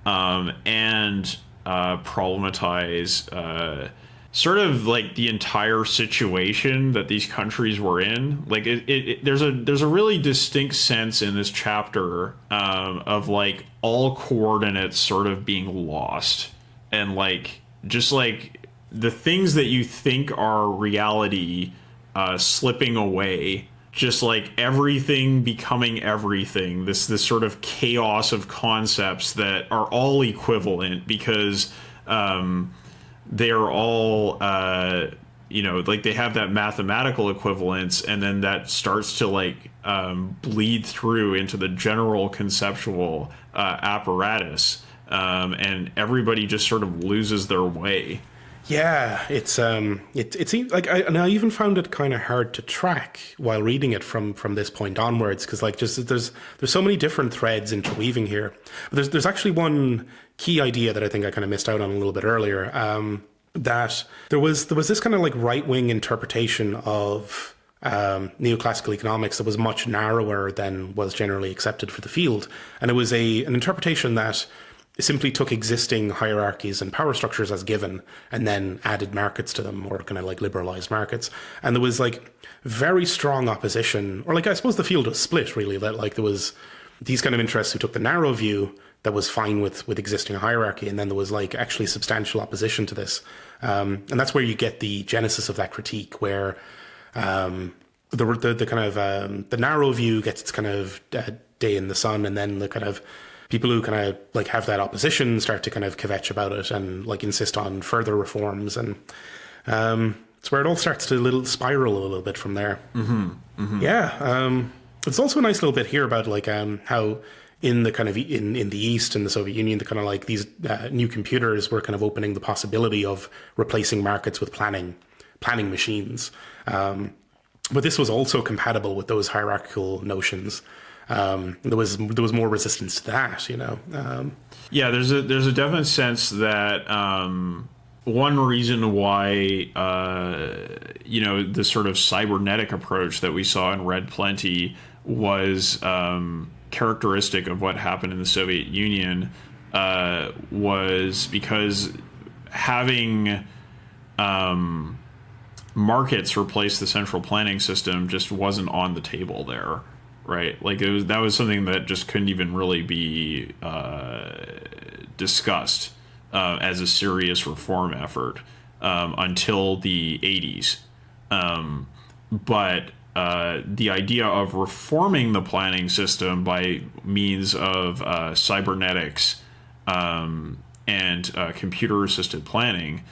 and problematize sort of like the entire situation that these countries were in. Like there's a really distinct sense in this chapter of like all coordinates sort of being lost, and like just like the things that you think are reality slipping away, just like everything becoming everything, this sort of chaos of concepts that are all equivalent because they're all, like they have that mathematical equivalence, and then that starts to like bleed through into the general conceptual apparatus, and everybody just sort of loses their way. Yeah, it seems like I even found it kind of hard to track while reading it from this point onwards, because like just there's so many different threads interweaving here. But there's actually one key idea that I think I kind of missed out on a little bit earlier. That there was this kind of like right wing interpretation of neoclassical economics that was much narrower than was generally accepted for the field, and it was an interpretation that simply took existing hierarchies and power structures as given and then added markets to them, or kind of like liberalized markets. And there was like very strong opposition, or like I suppose the field was split really, that like there was these kind of interests who took the narrow view that was fine with existing hierarchy, and then there was like actually substantial opposition to this. And that's where you get the genesis of that critique, where the kind of the narrow view gets its kind of day in the sun, and then the kind of people who kind of like have that opposition start to kind of kvetch about it and like insist on further reforms, and it's where it all starts to spiral a little bit from there. Mm-hmm. Mm-hmm. Yeah, it's also a nice little bit here about like how in the kind of in the East, in the Soviet Union, the kind of like these new computers were kind of opening the possibility of replacing markets with planning machines. But this was also compatible with those hierarchical notions. There was more resistance to that, you know. Yeah, there's a definite sense that one reason why the sort of cybernetic approach that we saw in Red Plenty was characteristic of what happened in the Soviet Union was because having markets replace the central planning system just wasn't on the table there. Right, like that was something that just couldn't even really be discussed as a serious reform effort until the 80s. But the idea of reforming the planning system by means of cybernetics and computer-assisted planning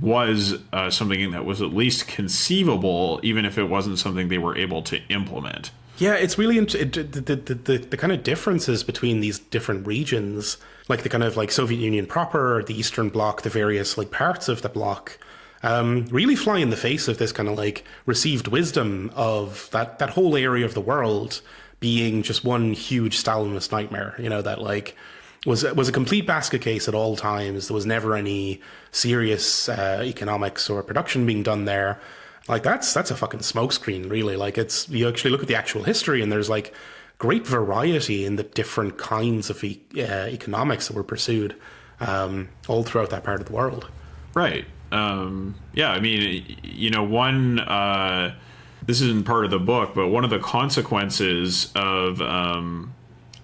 was something that was at least conceivable, even if it wasn't something they were able to implement. Yeah, it's really the kind of differences between these different regions, like the kind of like Soviet Union proper, the Eastern Bloc, the various like parts of the bloc, really fly in the face of this kind of like received wisdom of that whole area of the world being just one huge Stalinist nightmare, you know, that like was a complete basket case at all times. There was never any serious economics or production being done there. Like that's a fucking smokescreen, really. Like you actually look at the actual history, and there's like great variety in the different kinds of economics that were pursued all throughout that part of the world. Right. Yeah. I mean, you know, one. This isn't part of the book, but one of the consequences of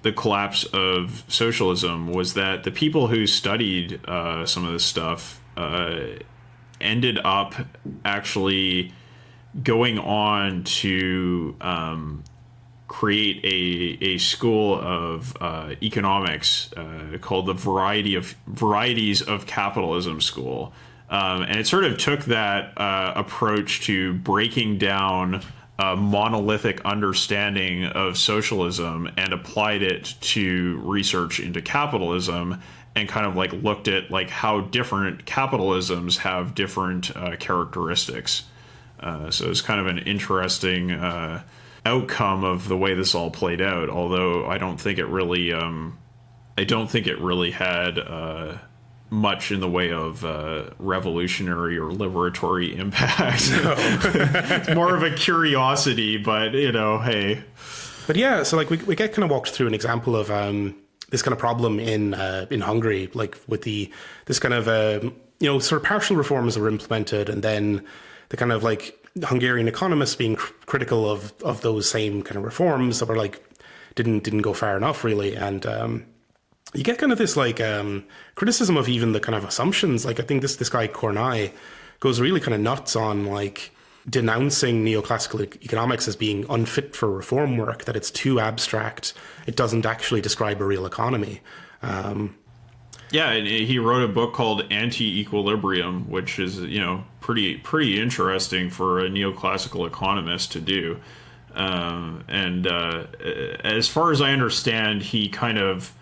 the collapse of socialism was that the people who studied some of this stuff ended up actually going on to create a school of economics called the Varieties of Capitalism School. And it sort of took that approach to breaking down a monolithic understanding of socialism and applied it to research into capitalism, and kind of like looked at like how different capitalisms have different characteristics. So it's kind of an interesting outcome of the way this all played out. Although I don't think it really had much in the way of revolutionary or liberatory impact. No. It's more of a curiosity, but hey. But yeah, so like we get kind of walked through an example of this kind of problem in Hungary, like with this kind of sort of partial reforms that were implemented, and then the kind of like Hungarian economists being critical of those same kind of reforms that were like didn't go far enough really, and you get kind of this like criticism of even the kind of assumptions. Like I think this guy Kornai goes really kind of nuts on like denouncing neoclassical economics as being unfit for reform work, that it's too abstract, it doesn't actually describe a real economy. Yeah, and he wrote a book called Anti-Equilibrium, which is pretty interesting for a neoclassical economist to do. And as far as I understand, he kind of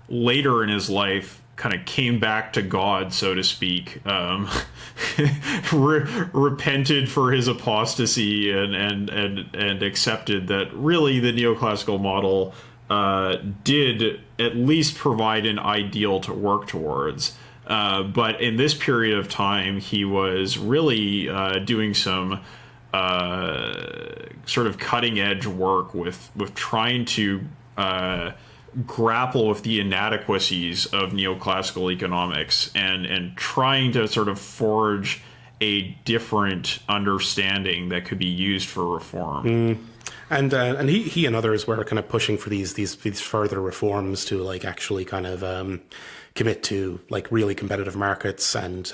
later in his life kind of came back to God, so to speak, repented for his apostasy and accepted that really the neoclassical model did at least provide an ideal to work towards. But in this period of time, he was really doing some sort of cutting edge work with trying to grapple with the inadequacies of neoclassical economics and trying to sort of forge a different understanding that could be used for reform. And he and others were kind of pushing for these further reforms to like actually kind of commit to like really competitive markets and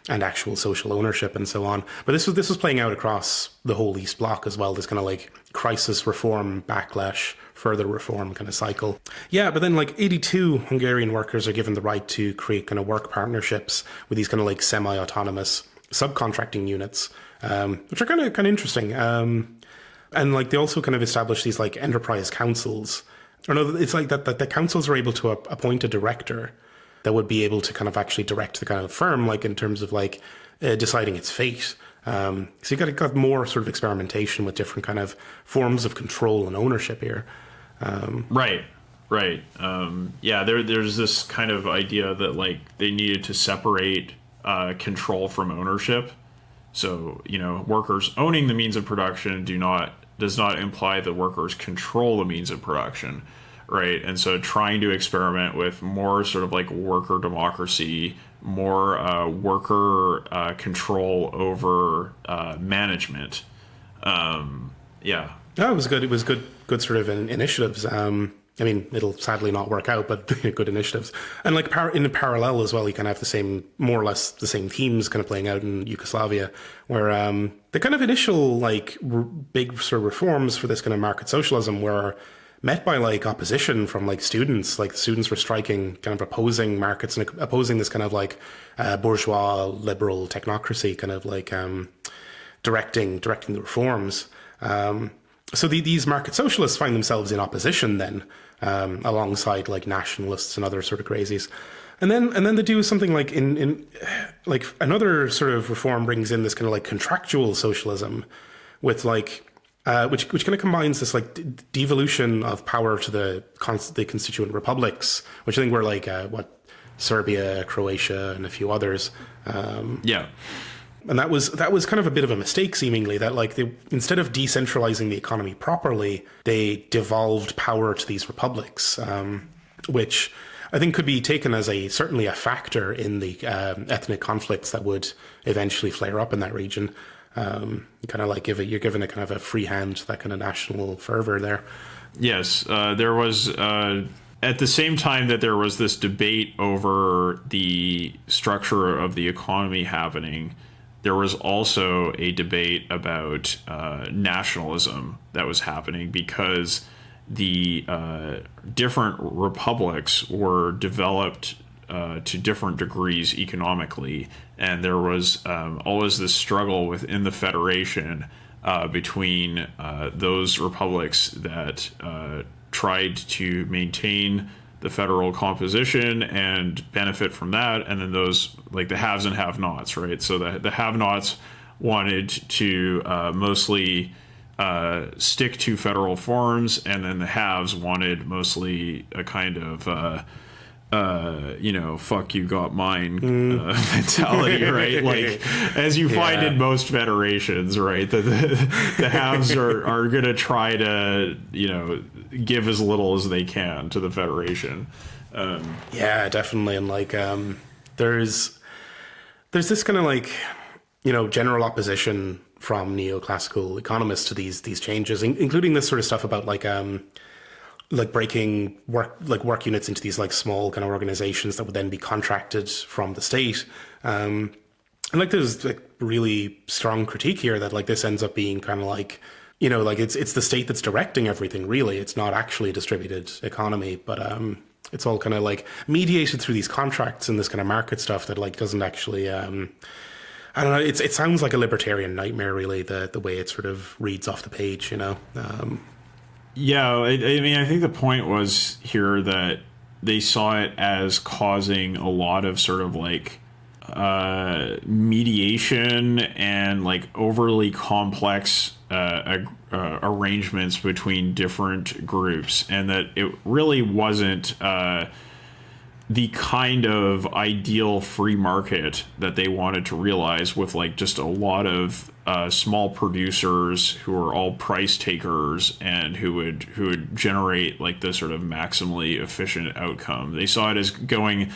actual social ownership and so on. But this was playing out across the whole East Bloc as well. This kind of like crisis reform, backlash, further reform kind of cycle. Yeah, but then like 82 Hungarian workers are given the right to create kind of work partnerships with these kind of like semi-autonomous subcontracting units, which are kind of interesting. And like they also kind of establish these like enterprise councils. Or no, it's like that the councils are able to appoint a director that would be able to kind of actually direct the kind of firm, like in terms of like deciding its fate. So you got more sort of experimentation with different kind of forms of control and ownership here. Right. Yeah, there's this kind of idea that like they needed to separate control from ownership. So, workers owning the means of production does not imply that workers control the means of production, right? And so trying to experiment with more sort of like worker democracy, more worker control over management. Yeah. Oh, it was good. It was good sort of initiatives. I mean, it'll sadly not work out, but good initiatives. And like in parallel as well, you kind of have more or less the same themes kind of playing out in Yugoslavia, where the kind of initial like big sort of reforms for this kind of market socialism were met by like opposition from like students. Like students were striking, kind of opposing markets and opposing this kind of like bourgeois liberal technocracy, kind of like directing the reforms. So these market socialists find themselves in opposition then, alongside like nationalists and other sort of crazies. And then they do something like in like another sort of reform brings in this kind of like contractual socialism with like, which kind of combines this like devolution of power to the constituent republics, which I think were like, Serbia, Croatia, and a few others. Yeah. And that was kind of a bit of a mistake, seemingly, that like instead of decentralizing the economy properly, they devolved power to these republics, which I think could be taken as certainly a factor in the ethnic conflicts that would eventually flare up in that region. Kind of like you're given a kind of a free hand to that kind of national fervor there. Yes, there was. At the same time that there was this debate over the structure of the economy happening, there was also a debate about nationalism that was happening because the different republics were developed to different degrees economically, and there was always this struggle within the federation between those republics that tried to maintain the federal composition and benefit from that, and then those like the haves and have-nots, right? So the have-nots wanted to mostly stick to federal forms, and then the haves wanted mostly a kind of fuck you got mine mentality, right? Like as you find in most federations, right? The haves are gonna try to give as little as they can to the federation. Yeah, definitely. And like there's this kind of like general opposition from neoclassical economists to these changes, including this sort of stuff about like breaking work units into these like small kind of organizations that would then be contracted from the state. And like there's like really strong critique here that like this ends up being kind of like like it's the state that's directing everything. Really, it's not actually a distributed economy, but it's all kind of like mediated through these contracts and this kind of market stuff that like doesn't actually I don't know. It sounds like a libertarian nightmare, really. The way it sort of reads off the page, Yeah, I mean, I think the point was here that they saw it as causing a lot of sort of like mediation and like overly complex arrangements between different groups, and that it really wasn't the kind of ideal free market that they wanted to realize, with like just a lot of small producers who are all price takers and who would generate like the sort of maximally efficient outcome. They saw it as going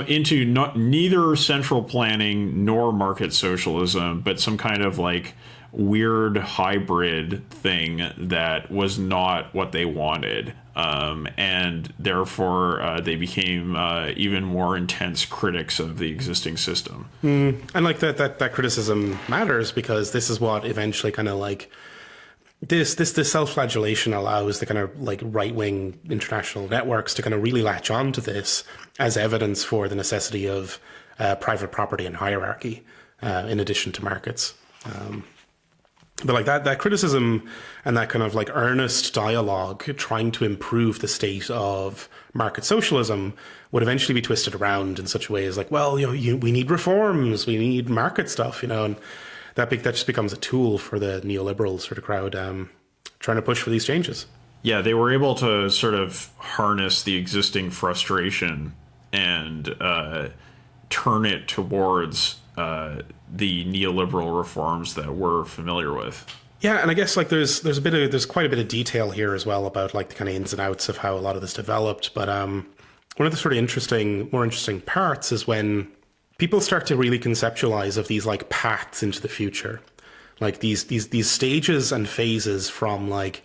into neither central planning nor market socialism, but some kind of like weird hybrid thing that was not what they wanted. And therefore, they became even more intense critics of the existing system. And like that criticism matters, because this is what eventually kind of like this self-flagellation allows the kind of like right-wing international networks to kind of really latch on to this as evidence for the necessity of private property and hierarchy in addition to markets. But like that criticism and that kind of like earnest dialogue trying to improve the state of market socialism would eventually be twisted around in such a way as like, well, we need reforms, we need market stuff, and that just becomes a tool for the neoliberal sort of crowd trying to push for these changes. Yeah, they were able to sort of harness the existing frustration and turn it towards the neoliberal reforms that we're familiar with. Yeah, and I guess like there's quite a bit of detail here as well about like the kind of ins and outs of how a lot of this developed. But one of the sort of more interesting parts is when people start to really conceptualize of these like paths into the future, like these stages and phases from like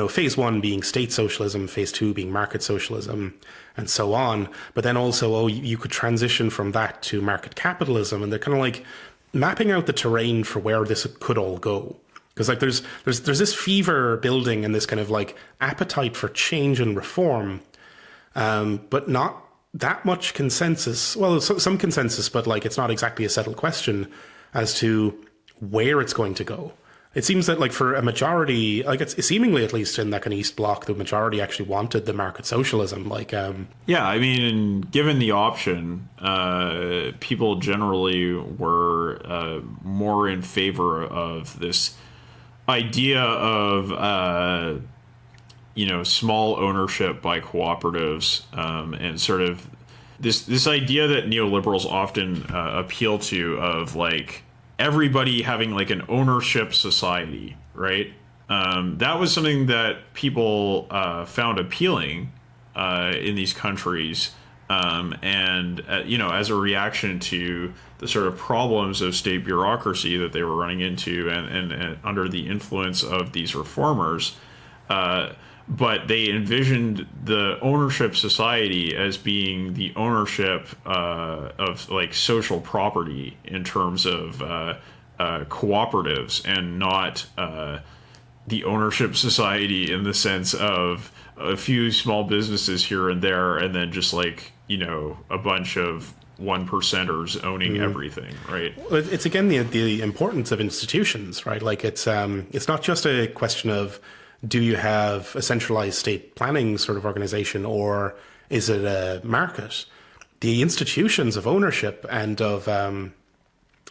phase one being state socialism, phase two being market socialism, and so on. But then also, you could transition from that to market capitalism, and they're kind of like mapping out the terrain for where this could all go. Because like there's this fever building and this kind of like appetite for change and reform, but not that much consensus. Well, some consensus, but like it's not exactly a settled question as to where it's going to go. It seems that like for a majority, like it's seemingly at least in that kind of East Bloc, the majority actually wanted the market socialism. Like, yeah, I mean, given the option, people generally were more in favor of this idea of small ownership by cooperatives, and sort of this idea that neoliberals often appeal to of like everybody having like an ownership society, right? That was something that people found appealing in these countries, and as a reaction to the sort of problems of state bureaucracy that they were running into, and under the influence of these reformers. but they envisioned the ownership society as being the ownership of like social property in terms of cooperatives, and not the ownership society in the sense of a few small businesses here and there, and then just like, you know, a bunch of 1%ers owning everything, right? Well, it's again the importance of institutions, right? Like it's not just a question of, do you have a centralized state planning sort of organization, or is it a market? The institutions of ownership and of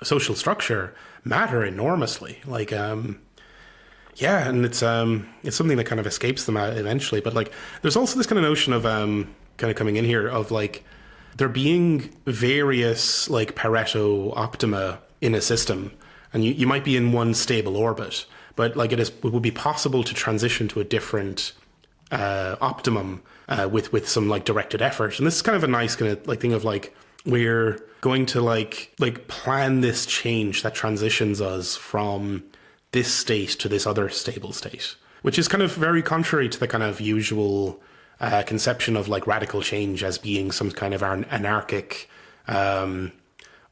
social structure matter enormously. Like, yeah, and it's something that kind of escapes them eventually. But like, there's also this kind of notion of kind of coming in here of like there being various like Pareto optima in a system, and you might be in one stable orbit, but like it would be possible to transition to a different optimum with some like directed effort. And this is kind of a nice kind of like thing of like, we're going to like plan this change that transitions us from this state to this other stable state, which is kind of very contrary to the kind of usual conception of like radical change as being some kind of anarchic,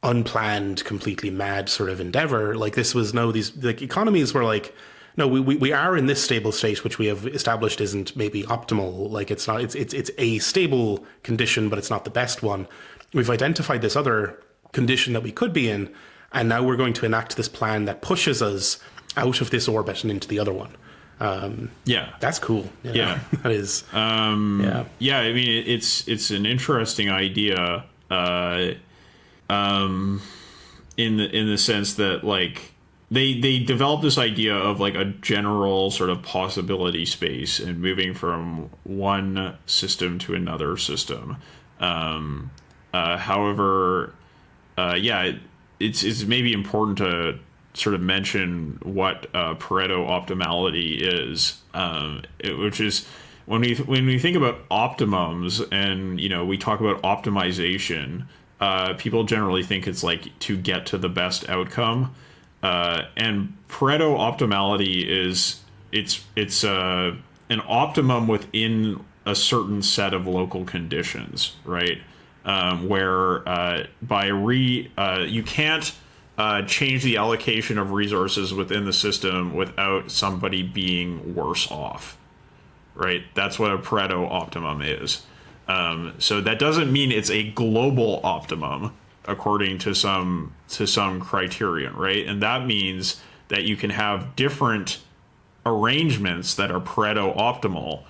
unplanned, completely mad sort of endeavor. Like this was these like economies were like, no, we are in this stable state, which we have established isn't maybe optimal. Like it's not, it's a stable condition, but it's not the best one. We've identified this other condition that we could be in, and now we're going to enact this plan that pushes us out of this orbit and into the other one. Yeah, that's cool. Yeah, that is. Yeah. I mean, it's an interesting idea. In the sense that like they developed this idea of like a general sort of possibility space and moving from one system to another system. However, it's maybe important to sort of mention what Pareto optimality is, which is when we think about optimums, and you know, we talk about optimization, people generally think it's like to get to the best outcome, and Pareto optimality is it's an optimum within a certain set of local conditions, right? Where you can't change the allocation of resources within the system without somebody being worse off, right? That's what a Pareto optimum is. So that doesn't mean it's a global optimum according to some criterion, right? And that means that you can have different arrangements that are Pareto optimal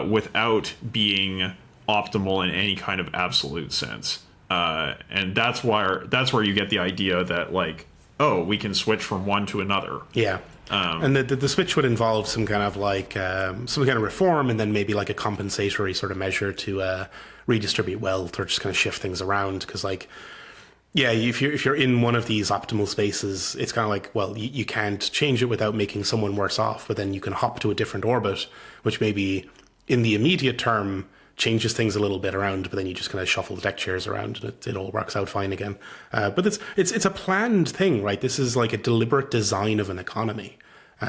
without being optimal in any kind of absolute sense. And that's where you get the idea that like, oh, we can switch from one to another. Yeah. And the switch would involve some kind of like some kind of reform, and then maybe like a compensatory sort of measure to redistribute wealth or just kind of shift things around. Because like, yeah, if you're in one of these optimal spaces, it's kind of like, well, you can't change it without making someone worse off, but then you can hop to a different orbit, which maybe in the immediate term changes things a little bit around, but then you just kind of shuffle the deck chairs around and it all works out fine again. But it's a planned thing, right? This is like a deliberate design of an economy,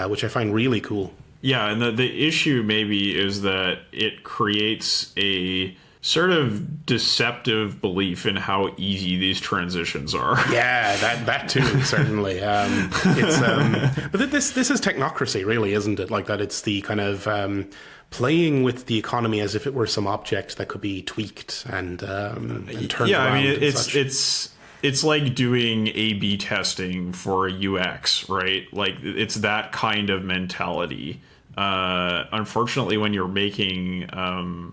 which I find really cool. Yeah, and the issue maybe is that it creates a sort of deceptive belief in how easy these transitions are. Yeah, that too, certainly. But this is technocracy, really, isn't it? Like that it's the kind of playing with the economy as if it were some object that could be tweaked and turned around. I mean, it's like doing A/B testing for UX, right? Like it's that kind of mentality. Unfortunately, when you're making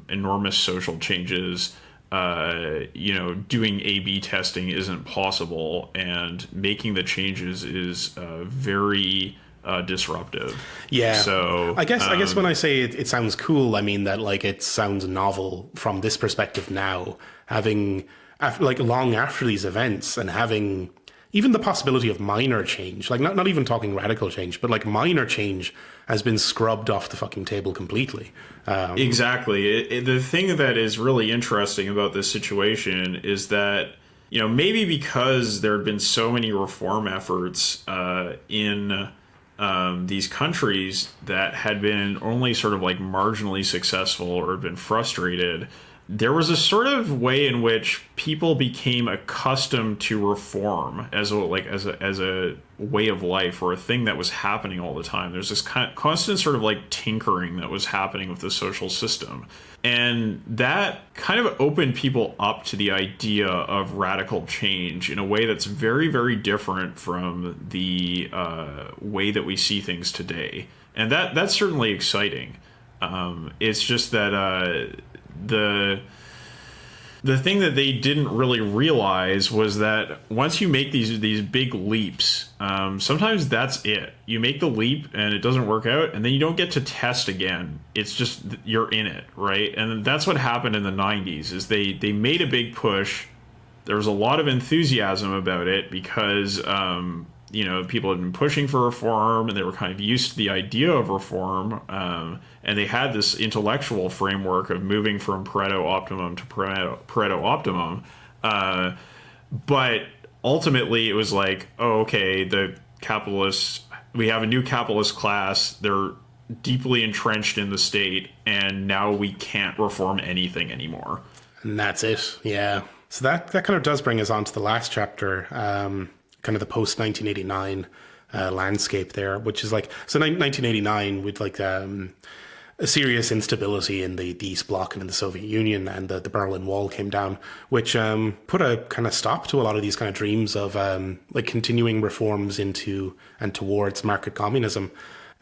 enormous social changes, doing A/B testing isn't possible, and making the changes is very disruptive. Yeah. So I guess when I say it sounds cool, I mean that like it sounds novel from this perspective now, having long after these events and having even the possibility of minor change, like not even talking radical change, but like minor change has been scrubbed off the fucking table completely. Exactly. The thing that is really interesting about this situation is that, maybe because there have been so many reform efforts in these countries that had been only sort of like marginally successful or had been frustrated, there was a sort of way in which people became accustomed to reform as a way of life, or a thing that was happening all the time. There's this constant sort of like tinkering that was happening with the social system. And that kind of opened people up to the idea of radical change in a way that's very, very different from the way that we see things today. And that's certainly exciting. It's just that the thing that they didn't really realize was that once you make these big leaps, sometimes that's it. You make the leap and it doesn't work out, and then you don't get to test again. It's just you're in it, right? And that's what happened in the 90s. Is they made a big push. There was a lot of enthusiasm about it because people had been pushing for reform, and they were kind of used to the idea of reform, and they had this intellectual framework of moving from Pareto optimum to Pareto optimum. But ultimately, it was like, oh, okay, we have a new capitalist class. They're deeply entrenched in the state, and now we can't reform anything anymore. And that's it. Yeah. So that kind of does bring us on to the last chapter. Kind of the post-1989 landscape there, which is like, so 1989 with like a serious instability in the East Bloc and in the Soviet Union, and the Berlin Wall came down, which put a kind of stop to a lot of these kind of dreams of like continuing reforms into and towards market communism.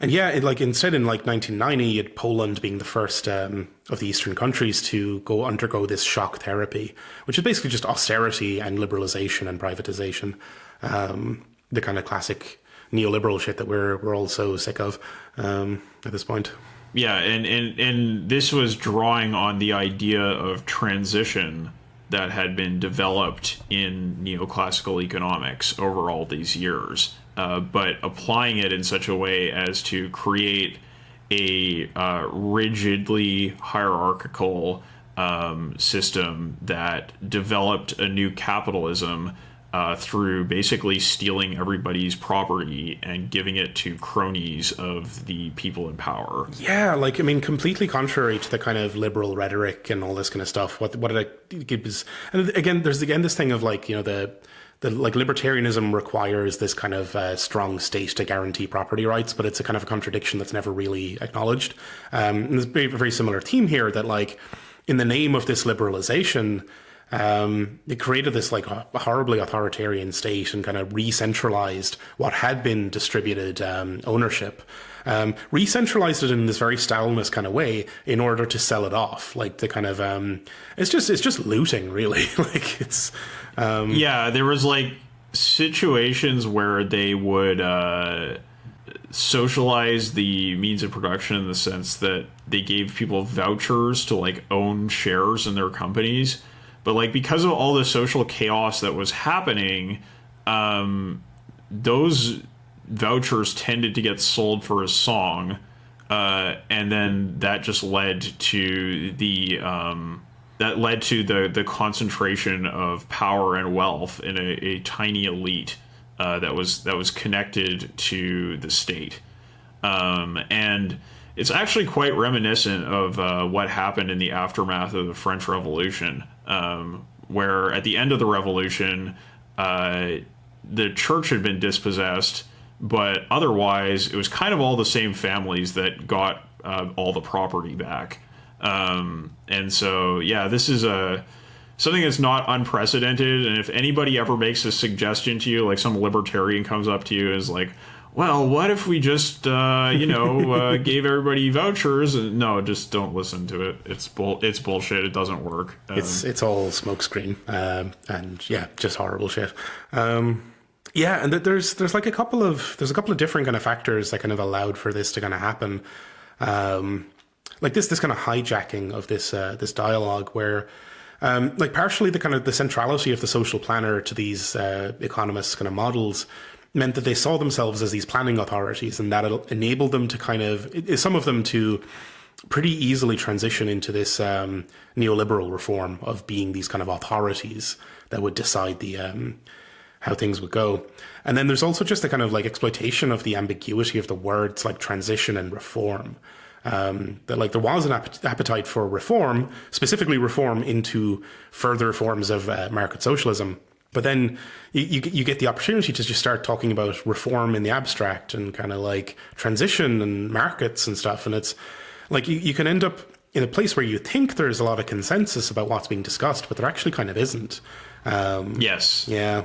And yeah, instead in like 1990, you had Poland being the first of the Eastern countries to undergo this shock therapy, which is basically just austerity and liberalization and privatization. The kind of classic neoliberal shit that we're all so sick of at this point. Yeah, and this was drawing on the idea of transition that had been developed in neoclassical economics over all these years, but applying it in such a way as to create a rigidly hierarchical system that developed a new capitalism through basically stealing everybody's property and giving it to cronies of the people in power. Yeah, completely contrary to the kind of liberal rhetoric and all this kind of stuff. What did I give? And again, there's this thing of the libertarianism requires this kind of strong state to guarantee property rights, but it's a kind of a contradiction that's never really acknowledged. And there's a very, very similar theme here that in the name of this liberalization, it created this a horribly authoritarian state and kind of re-centralized what had been distributed ownership, re-centralized it in this very Stalinist kind of way in order to sell it off. It's just looting, really. There was situations where they would socialize the means of production in the sense that they gave people vouchers to own shares in their companies. But because of all the social chaos that was happening, those vouchers tended to get sold for a song, and then that just led to the concentration of power and wealth in a tiny elite that was connected to the state, and it's actually quite reminiscent of what happened in the aftermath of the French Revolution, where at the end of the revolution, the church had been dispossessed, but otherwise it was kind of all the same families that got all the property back. And so, yeah, this is something that's not unprecedented. And if anybody ever makes a suggestion to you, some libertarian comes up to you and is like, well, what if we just, gave everybody vouchers? No, just don't listen to it. It's bullshit. It doesn't work. It's all smokescreen, and yeah, just horrible shit. And there's a couple of different kind of factors that kind of allowed for this to kind of happen. This kind of hijacking of this dialogue where, partially the centrality of the social planner to these economists' kind of models meant that they saw themselves as these planning authorities, and that enabled them to some of them to pretty easily transition into this neoliberal reform of being these kind of authorities that would decide the how things would go. And then there's also just a kind of like exploitation of the ambiguity of the words like transition and reform. That like there was an appetite for reform, specifically reform into further forms of market socialism. But then you get the opportunity to just start talking about reform in the abstract and kind of like transition and markets and stuff. And it's like you can end up in a place where you think there's a lot of consensus about what's being discussed, but there actually kind of isn't. Yes. Yeah.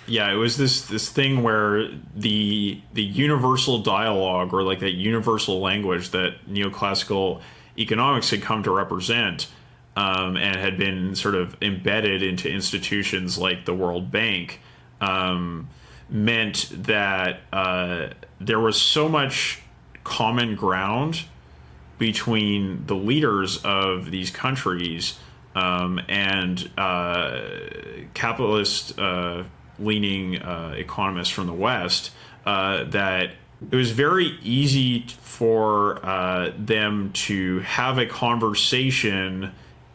Yeah, it was this thing where the universal dialogue, or like that universal language that neoclassical economics had come to represent, and had been sort of embedded into institutions like the World Bank, meant that there was so much common ground between the leaders of these countries and capitalist leaning economists from the West, that it was very easy for them to have a conversation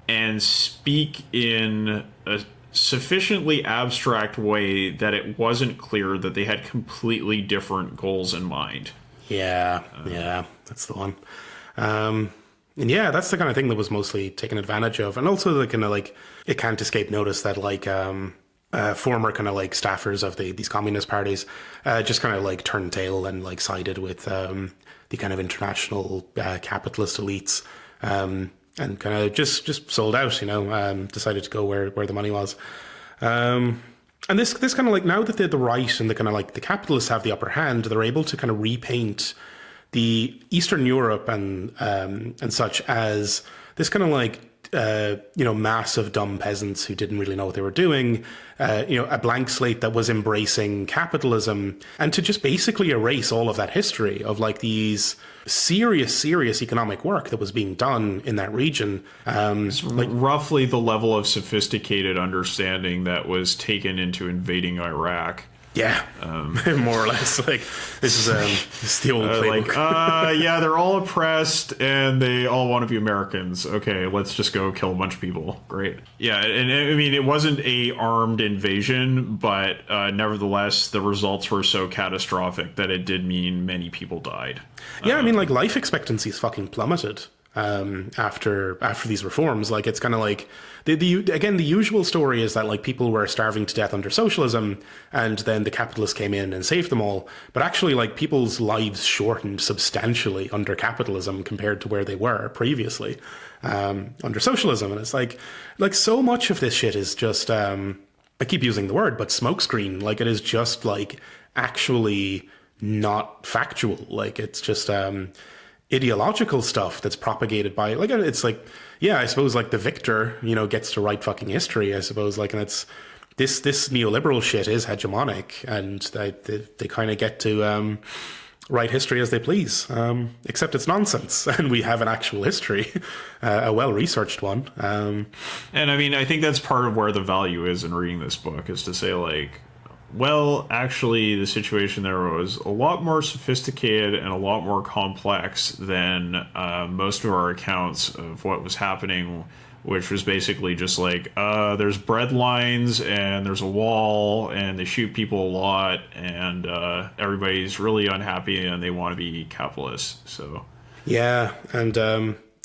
and speak in a sufficiently abstract way that it wasn't clear that they had completely different goals in mind. Yeah, that's the one. And yeah, that's the kind of thing that was mostly taken advantage of. And also the kind of like, it can't escape notice that like former kind of like staffers of these communist parties just kind of like turned tail and like sided with the kind of international capitalist elites, and kind of just sold out, decided to go where the money was. And this kind of like, now that the right and the kind of like the capitalists have the upper hand, they're able to kind of repaint the Eastern Europe and such as this kind of like mass of dumb peasants who didn't really know what they were doing, a blank slate that was embracing capitalism, and to just basically erase all of that history of like these serious economic work that was being done in that region. It's like roughly the level of sophisticated understanding that was taken into invading Iraq. Yeah, more or less. Like this is the old playbook. Yeah, they're all oppressed and they all want to be Americans. Okay, let's just go kill a bunch of people. Great. Yeah, and I mean, it wasn't a armed invasion, but nevertheless, the results were so catastrophic that it did mean many people died. Yeah, I mean, like life expectancies fucking plummeted after these reforms. Like it's kind of like the usual story is that like people were starving to death under socialism and then the capitalists came in and saved them all, but actually like people's lives shortened substantially under capitalism compared to where they were previously under socialism. And it's like so much of this shit is just I keep using the word, but smokescreen. Like it is just like actually not factual. Like it's just ideological stuff that's propagated by, like, it's like, yeah, I suppose like the victor, gets to write fucking history, I suppose, like, and it's this neoliberal shit is hegemonic, and they kind of get to write history as they please, except it's nonsense, and we have an actual history, a well-researched one. And I mean, I think that's part of where the value is in reading this book, is to say like, well, actually, the situation there was a lot more sophisticated and a lot more complex than most of our accounts of what was happening, which was basically just like, there's bread lines and there's a wall and they shoot people a lot and everybody's really unhappy and they want to be capitalists. So yeah, and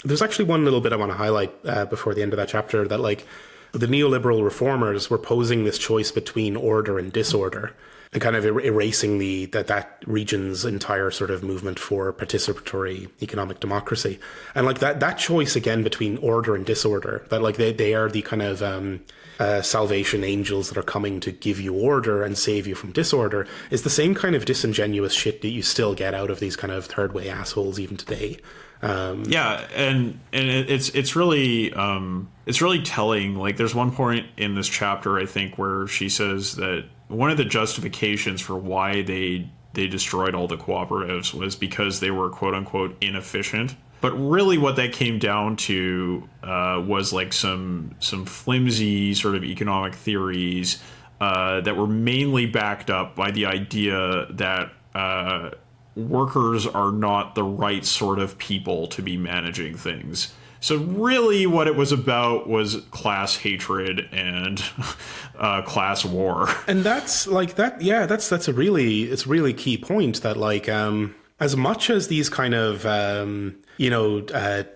there's actually one little bit I want to highlight before the end of that chapter, that like the neoliberal reformers were posing this choice between order and disorder, and kind of erasing that region's entire sort of movement for participatory economic democracy. And like that choice again between order and disorder, that like they are the kind of salvation angels that are coming to give you order and save you from disorder, is the same kind of disingenuous shit that you still get out of these kind of third way assholes even today. Yeah, and it's really telling. Like, there's one point in this chapter, I think, where she says that one of the justifications for why they destroyed all the cooperatives was because they were quote unquote inefficient. But really, what that came down to was like some flimsy sort of economic theories that were mainly backed up by the idea that workers are not the right sort of people to be managing things. So really what it was about was class hatred and class war. And that's like that. Yeah, that's a really key point that like as much as these kind of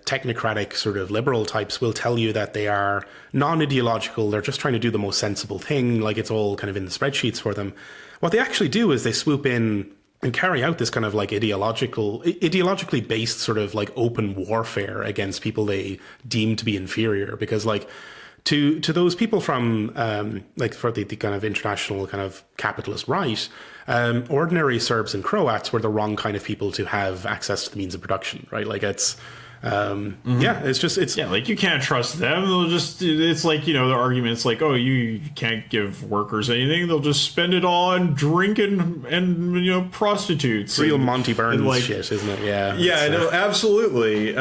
technocratic sort of liberal types will tell you that they are non-ideological, they're just trying to do the most sensible thing, like it's all kind of in the spreadsheets for them. What they actually do is they swoop in and carry out this kind of like ideologically based sort of like open warfare against people they deem to be inferior. Because like to those people from like for the kind of international kind of capitalist right, ordinary Serbs and Croats were the wrong kind of people to have access to the means of production, right? Like it's like you can't trust them. They'll just, it's like, the argument's like, oh, you can't give workers anything. They'll just spend it all on drink and prostitutes. Real Monty Burns like, shit, isn't it? Yeah. Yeah, no, absolutely.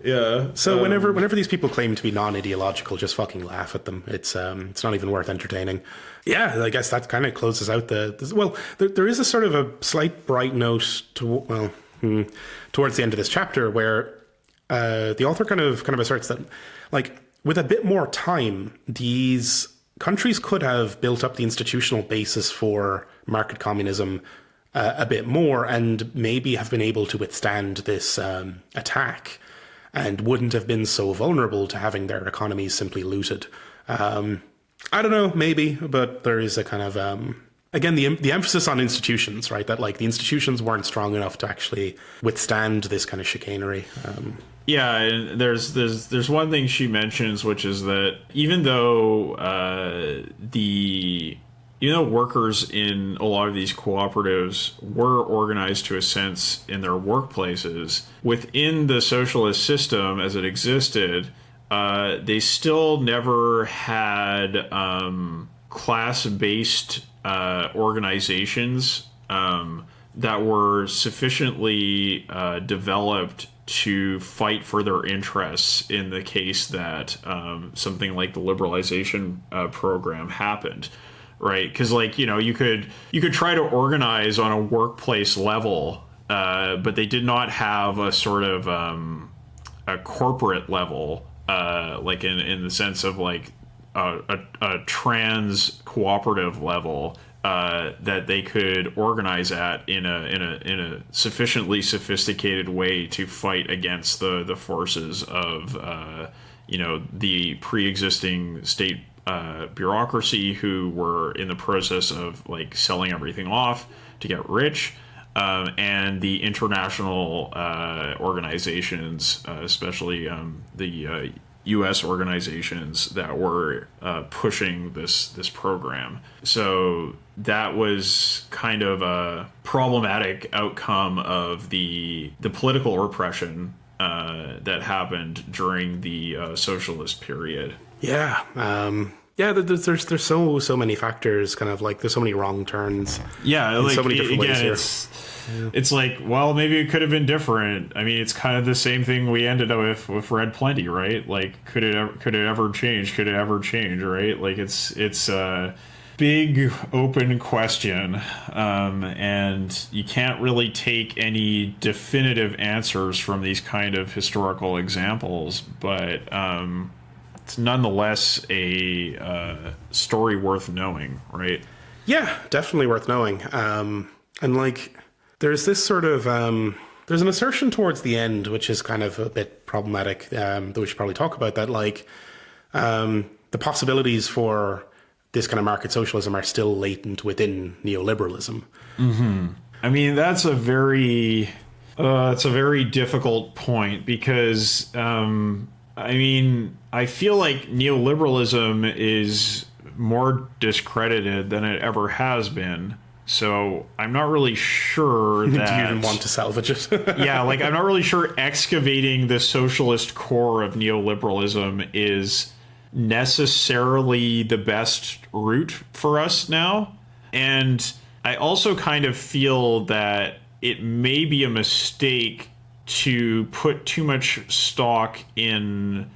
Yeah. So whenever these people claim to be non-ideological, just fucking laugh at them. It's not even worth entertaining. Yeah, I guess that kind of closes out there is a sort of a slight bright note towards the end of this chapter, where the author kind of asserts that, like, with a bit more time, these countries could have built up the institutional basis for market communism a bit more, and maybe have been able to withstand this attack, and wouldn't have been so vulnerable to having their economies simply looted. I don't know, maybe, but there is a kind of again, the emphasis on institutions, right? That like the institutions weren't strong enough to actually withstand this kind of chicanery. Yeah, and there's one thing she mentions, which is that even though workers in a lot of these cooperatives were organized to a sense in their workplaces, within the socialist system as it existed, they still never had class-based organizations that were sufficiently developed to fight for their interests in the case that something like the liberalization program happened, right? Because you could try to organize on a workplace level, but they did not have a sort of a corporate level, like in the sense of like a trans cooperative level that they could organize at in a sufficiently sophisticated way to fight against the forces of the pre-existing state bureaucracy, who were in the process of like selling everything off to get rich, and the international organizations, especially the U.S. organizations that were pushing this program. So that was kind of a problematic outcome of the political repression that happened during the socialist period. Yeah. There's so many factors, kind of like there's so many wrong turns. Yeah, in like so many different ways here. It's like, well, maybe it could have been different. I mean, it's kind of the same thing we ended up with Red Plenty, right? Like, could it ever change? Could it ever change, right? Like, it's a big open question, and you can't really take any definitive answers from these kind of historical examples, but it's nonetheless a story worth knowing, right? Yeah, definitely worth knowing. And like, there's this sort of there's an assertion towards the end which is kind of a bit problematic, that we should probably talk about, that like the possibilities for this kind of market socialism are still latent within neoliberalism. Mm-hmm. I mean, that's a very difficult point, because I mean, I feel like neoliberalism is more discredited than it ever has been. So I'm not really sure that... Do you even want to salvage it? Yeah, like I'm not really sure excavating the socialist core of neoliberalism is necessarily the best route for us now. And I also kind of feel that it may be a mistake to put too much stock in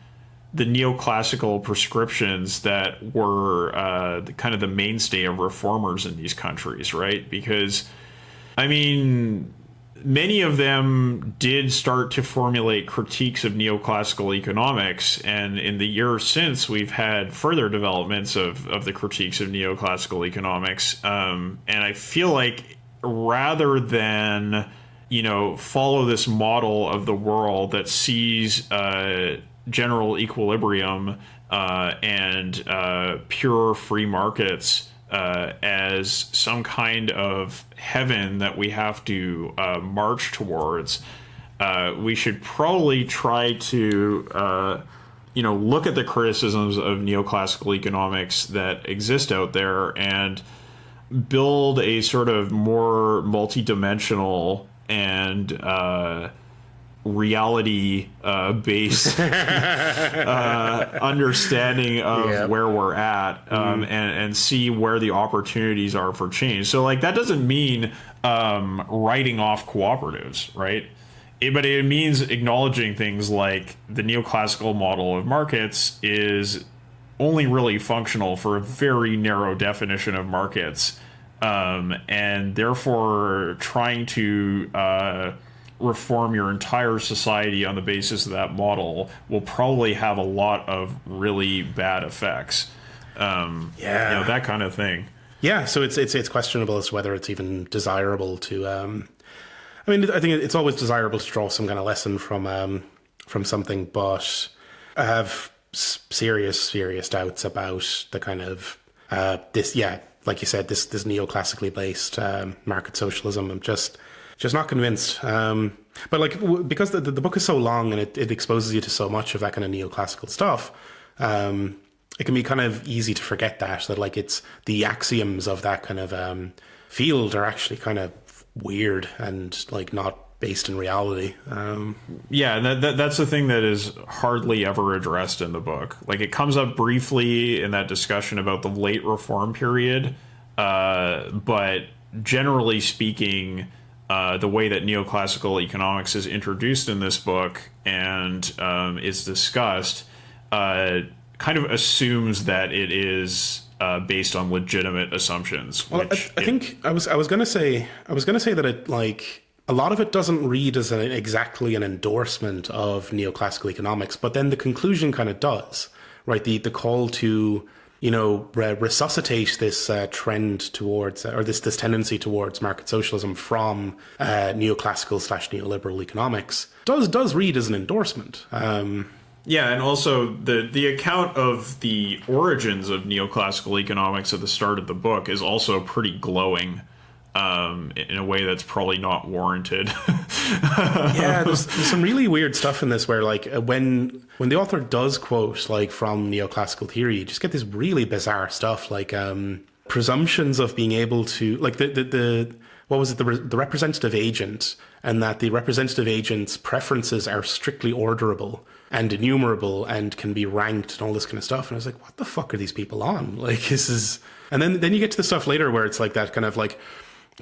the neoclassical prescriptions that were kind of the mainstay of reformers in these countries, right? Because, I mean, many of them did start to formulate critiques of neoclassical economics, and in the years since, we've had further developments of the critiques of neoclassical economics. And I feel like rather than, follow this model of the world that sees general equilibrium and pure free markets as some kind of heaven that we have to march towards, we should probably try to, look at the criticisms of neoclassical economics that exist out there and build a sort of more multidimensional and reality based understanding of where we're at, and see where the opportunities are for change. So like that doesn't mean writing off cooperatives, right? But it means acknowledging things like the neoclassical model of markets is only really functional for a very narrow definition of markets, and therefore trying to reform your entire society on the basis of that model will probably have a lot of really bad effects. That kind of thing. Yeah, so it's questionable as to whether it's even desirable to. I think it's always desirable to draw some kind of lesson from something, but I have serious doubts about the kind of this. Yeah, like you said, this neoclassically based market socialism. I'm just not convinced. But like, because the book is so long and it exposes you to so much of that kind of neoclassical stuff, it can be kind of easy to forget that like it's the axioms of that kind of field are actually kind of weird and like not based in reality. That's the thing that is hardly ever addressed in the book. Like it comes up briefly in that discussion about the late reform period, but generally speaking, the way that neoclassical economics is introduced in this book and is discussed kind of assumes that it is based on legitimate assumptions. Well, I think I was going to say that it, like, a lot of it doesn't read as exactly an endorsement of neoclassical economics, but then the conclusion kind of does, right? The call to resuscitate this trend towards, or this tendency towards market socialism from neoclassical / neoliberal economics does read as an endorsement. And also the account of the origins of neoclassical economics at the start of the book is also pretty glowing, in a way that's probably not warranted. There's some really weird stuff in this where, like, when the author does quote, like, from neoclassical theory, you just get this really bizarre stuff, like presumptions of being able to, like, the representative agent, and that the representative agent's preferences are strictly orderable and enumerable and can be ranked and all this kind of stuff. And I was like, what the fuck are these people on? Like, this is... And then you get to the stuff later where it's like that kind of like,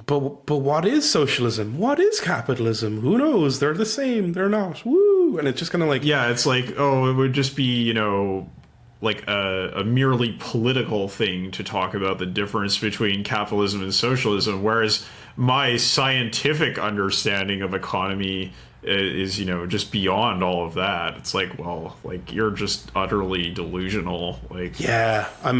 but what is socialism? What is capitalism? Who knows? They're the same. They're not. Woo! And it's just kind of like... Yeah, it's like, it would just be, like a merely political thing to talk about the difference between capitalism and socialism, whereas my scientific understanding of economy is just beyond all of that. It's like, well, like, you're just utterly delusional. Like, yeah, I'm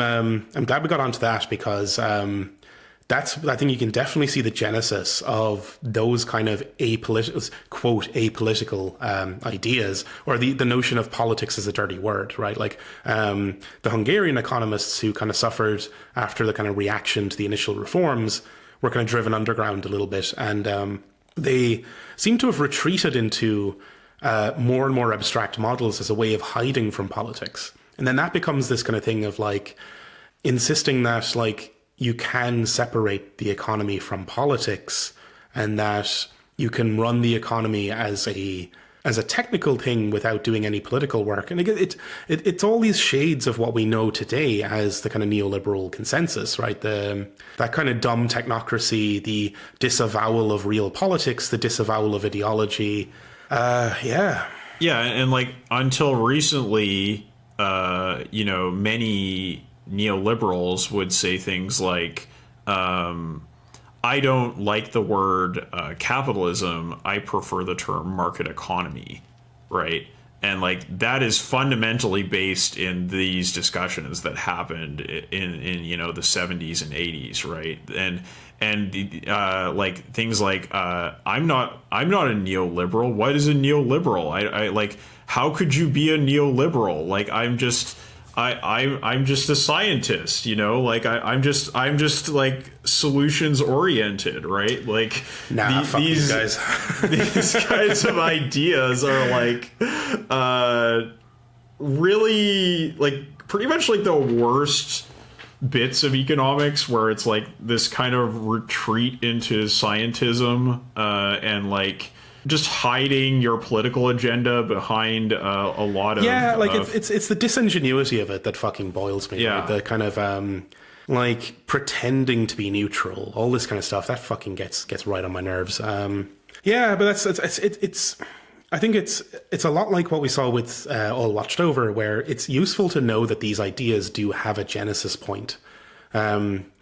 glad we got onto that, because I think you can definitely see the genesis of those kind of quote apolitical ideas, or the notion of politics as a dirty word, right? Like the Hungarian economists who kind of suffered after the kind of reaction to the initial reforms were kind of driven underground a little bit, and they seem to have retreated into more and more abstract models as a way of hiding from politics. And then that becomes this kind of thing of like insisting that like you can separate the economy from politics, and that you can run the economy as a technical thing without doing any political work. And again, it's all these shades of what we know today as the kind of neoliberal consensus, right? That kind of dumb technocracy, the disavowal of real politics, the disavowal of ideology. Yeah, and like until recently, many neoliberals would say things like, I I don't like the word capitalism. I prefer the term market economy, right? And like that is fundamentally based in these discussions that happened in the 70s and 80s, right? And like things like I'm not a neoliberal. What is a neoliberal? I like, how could you be a neoliberal? Like I'm just a scientist, like I'm just like solutions oriented, right? Like these guys. these kinds of ideas are like really like pretty much like the worst bits of economics, where it's like this kind of retreat into scientism and like just hiding your political agenda behind a lot of it's the disingenuity of it that fucking boils me. Yeah, right? The kind of like pretending to be neutral, all this kind of stuff that fucking gets right on my nerves. But it's I think it's a lot like what we saw with All Watched Over, where it's useful to know that these ideas do have a genesis point.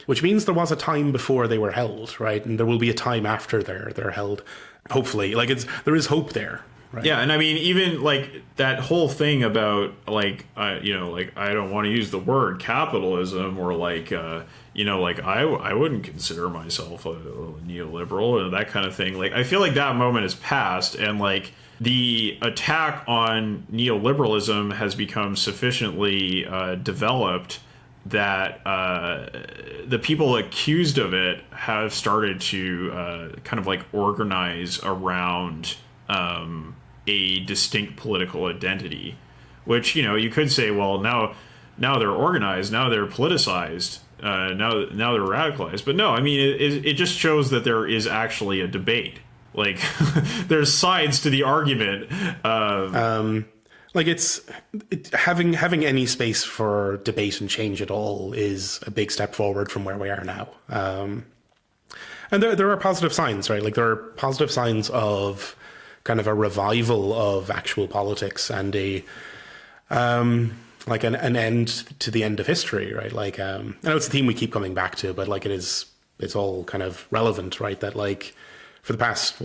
Which means there was a time before they were held, right? And there will be a time after they're held. Hopefully, like there is hope there, right? Yeah, and I mean, even like that whole thing about like like I don't want to use the word capitalism, or like like I wouldn't consider myself a neoliberal or that kind of thing. Like I feel like that moment is past, and like the attack on neoliberalism has become sufficiently developed that the people accused of it have started to kind of like organize around a distinct political identity, which you could say, well, now they're organized, now they're politicized, now they're radicalized. But no, I mean it just shows that there is actually a debate. Like there's sides to the argument. Like having any space for debate and change at all is a big step forward from where we are now. And there are positive signs, right? Like there are positive signs of kind of a revival of actual politics and a like an end to the end of history, right? Like I know it's a theme we keep coming back to, but like it's all kind of relevant, right? That like for the past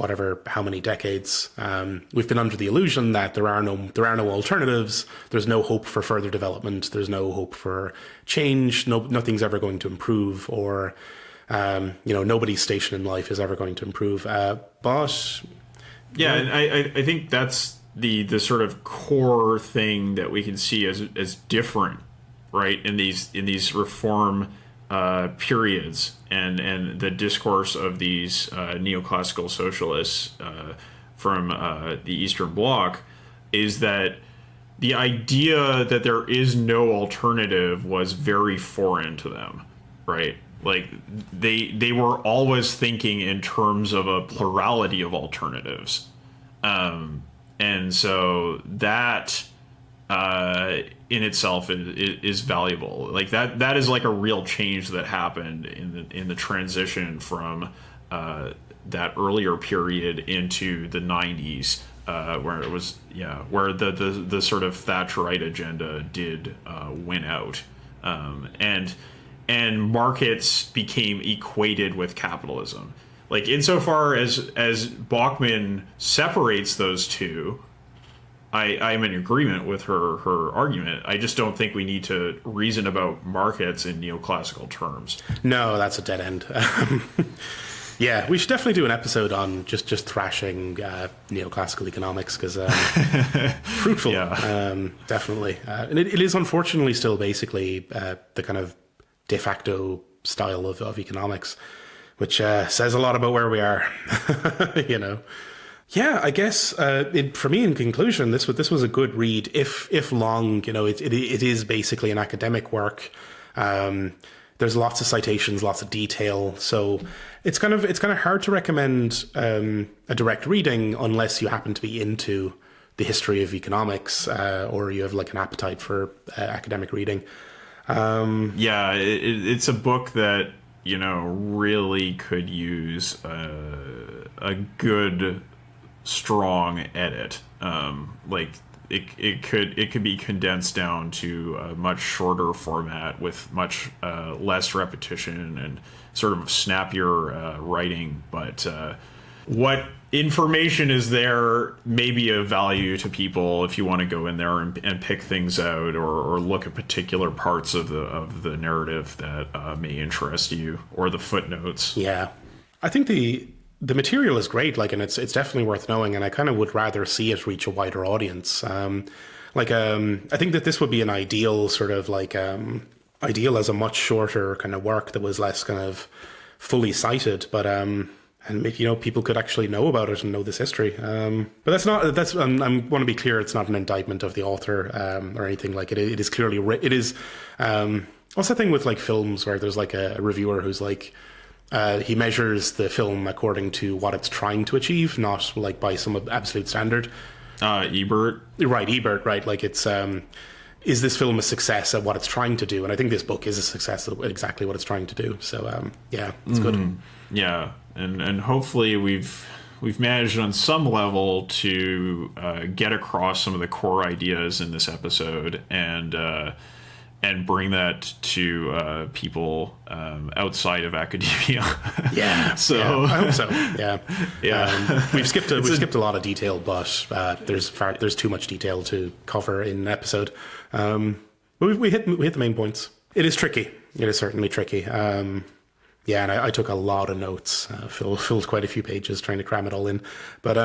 how many decades, we've been under the illusion that there are no alternatives. There's no hope for further development. There's no hope for change. Nothing's ever going to improve, or nobody's station in life is ever going to improve. But yeah, and I think that's the sort of core thing that we can see as different, right, in these reform periods and the discourse of these neoclassical socialists from the Eastern Bloc is that the idea that there is no alternative was very foreign to them, right? Like they were always thinking in terms of a plurality of alternatives, and so that in itself is valuable. Like that is like a real change that happened in the transition from that earlier period into the 90s, where it was where the sort of Thatcherite agenda did win out, and markets became equated with capitalism. Like insofar as Bockman separates those two, I'm in agreement with her argument. I just don't think we need to reason about markets in neoclassical terms. No, that's a dead end. Yeah, we should definitely do an episode on just thrashing neoclassical economics, because fruitful, definitely. And it is unfortunately still basically the kind of de facto style of economics, which says a lot about where we are, Yeah, I guess for me, in conclusion, this was a good read, if long. It is basically an academic work. There's lots of citations, lots of detail, so it's kind of hard to recommend a direct reading unless you happen to be into the history of economics or you have like an appetite for academic reading. It's a book that really could use a good strong edit. Like it could be condensed down to a much shorter format with much less repetition and sort of snappier writing. But what information is there may be of value to people if you want to go in there and pick things out or look at particular parts of the narrative that may interest you, or the footnotes. Yeah, I think the material is great, like, and it's definitely worth knowing, and I kind of would rather see it reach a wider audience. I think that this would be an ideal sort of like ideal as a much shorter kind of work that was less kind of fully cited, but and if, people could actually know about it and know this history. But I want to be clear, it's not an indictment of the author or anything. Like, it is clearly it is. What's the thing with like films where there's like a reviewer who's like, he measures the film according to what it's trying to achieve, not like by some absolute standard. Ebert. Right, Ebert, right. Like, it's, is this film a success at what it's trying to do? And I think this book is a success at exactly what it's trying to do. So, yeah, it's good. Yeah, and hopefully we've managed on some level to get across some of the core ideas in this episode and bring that to people outside of academia. Yeah. So yeah, I hope so. Yeah. Yeah. We've skipped a lot of detail, but there's too much detail to cover in an episode. But we hit the main points. It is tricky. It is certainly tricky. Yeah, and I took a lot of notes, filled quite a few pages trying to cram it all in. But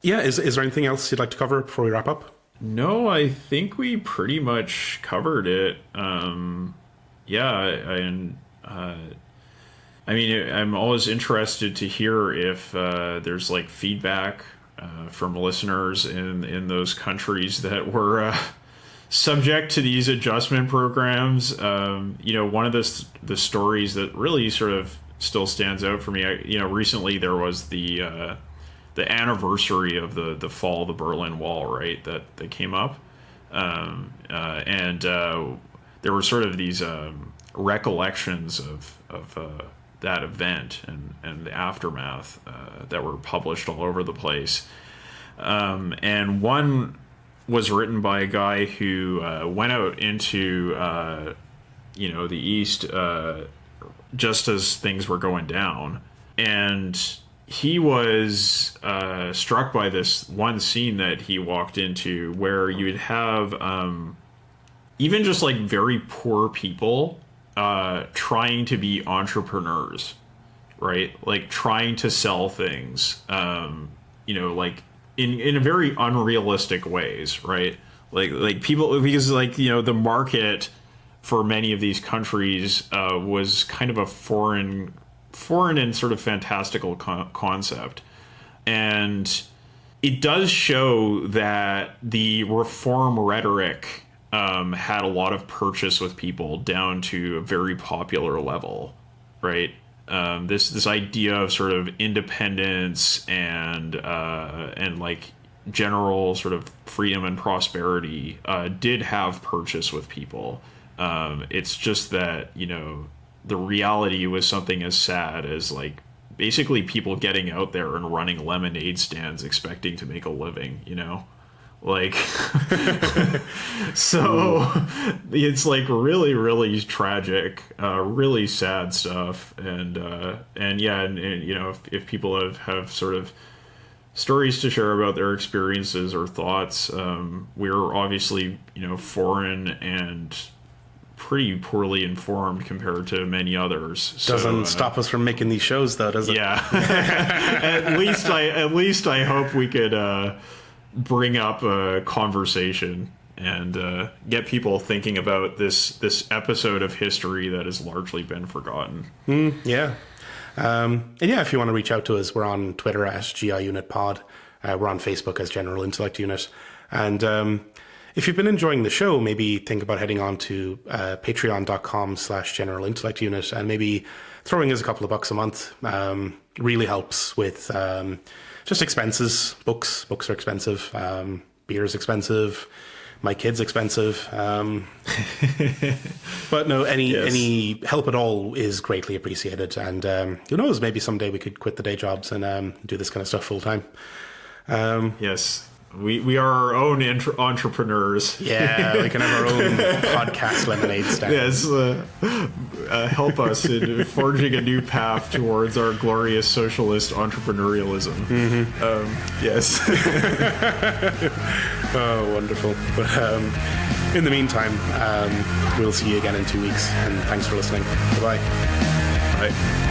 yeah, is there anything else you'd like to cover before we wrap up? No, I think we pretty much covered it. I mean, I'm always interested to hear if there's like feedback from listeners in those countries that were subject to these adjustment programs. One of the stories that really sort of still stands out for me, recently there was the anniversary of the fall of the Berlin Wall, right? That came up, and there were sort of these recollections of that event and the aftermath that were published all over the place, and one was written by a guy who went out into the East just as things were going down, and he was struck by this one scene that he walked into where you would have even just like very poor people trying to be entrepreneurs, right? Like trying to sell things, like in a very unrealistic ways, right? Like people, because like, the market for many of these countries was kind of a foreign and sort of fantastical concept. And it does show that the reform rhetoric had a lot of purchase with people down to a very popular level, right? This idea of sort of independence and like general sort of freedom and prosperity did have purchase with people. It's just that, the reality was something as sad as like basically people getting out there and running lemonade stands expecting to make a living, like so it's like really, really tragic, really sad stuff. And if people have sort of stories to share about their experiences or thoughts, we're obviously, foreign and pretty poorly informed compared to many others. Doesn't stop us from making these shows, though, does it? Yeah. At least I hope we could bring up a conversation and get people thinking about this episode of history that has largely been forgotten. Yeah. And yeah, if you want to reach out to us, we're on Twitter at GIUnitPod. We're on Facebook as General Intellect Unit. And if you've been enjoying the show, maybe think about heading on to patreon.com/General Intellect Unit and maybe throwing us a couple of bucks a month. Really helps with just expenses. Books are expensive. Beer's expensive. My kid's expensive. But no, any help at all is greatly appreciated. And who knows, maybe someday we could quit the day jobs and do this kind of stuff full time. Yes. We are our own entrepreneurs. Yeah, we can have our own podcast lemonade stand. Yes, help us in forging a new path towards our glorious socialist entrepreneurialism. Yes. Oh, wonderful. But in the meantime, we'll see you again in 2 weeks, and thanks for listening. Bye-bye. Bye.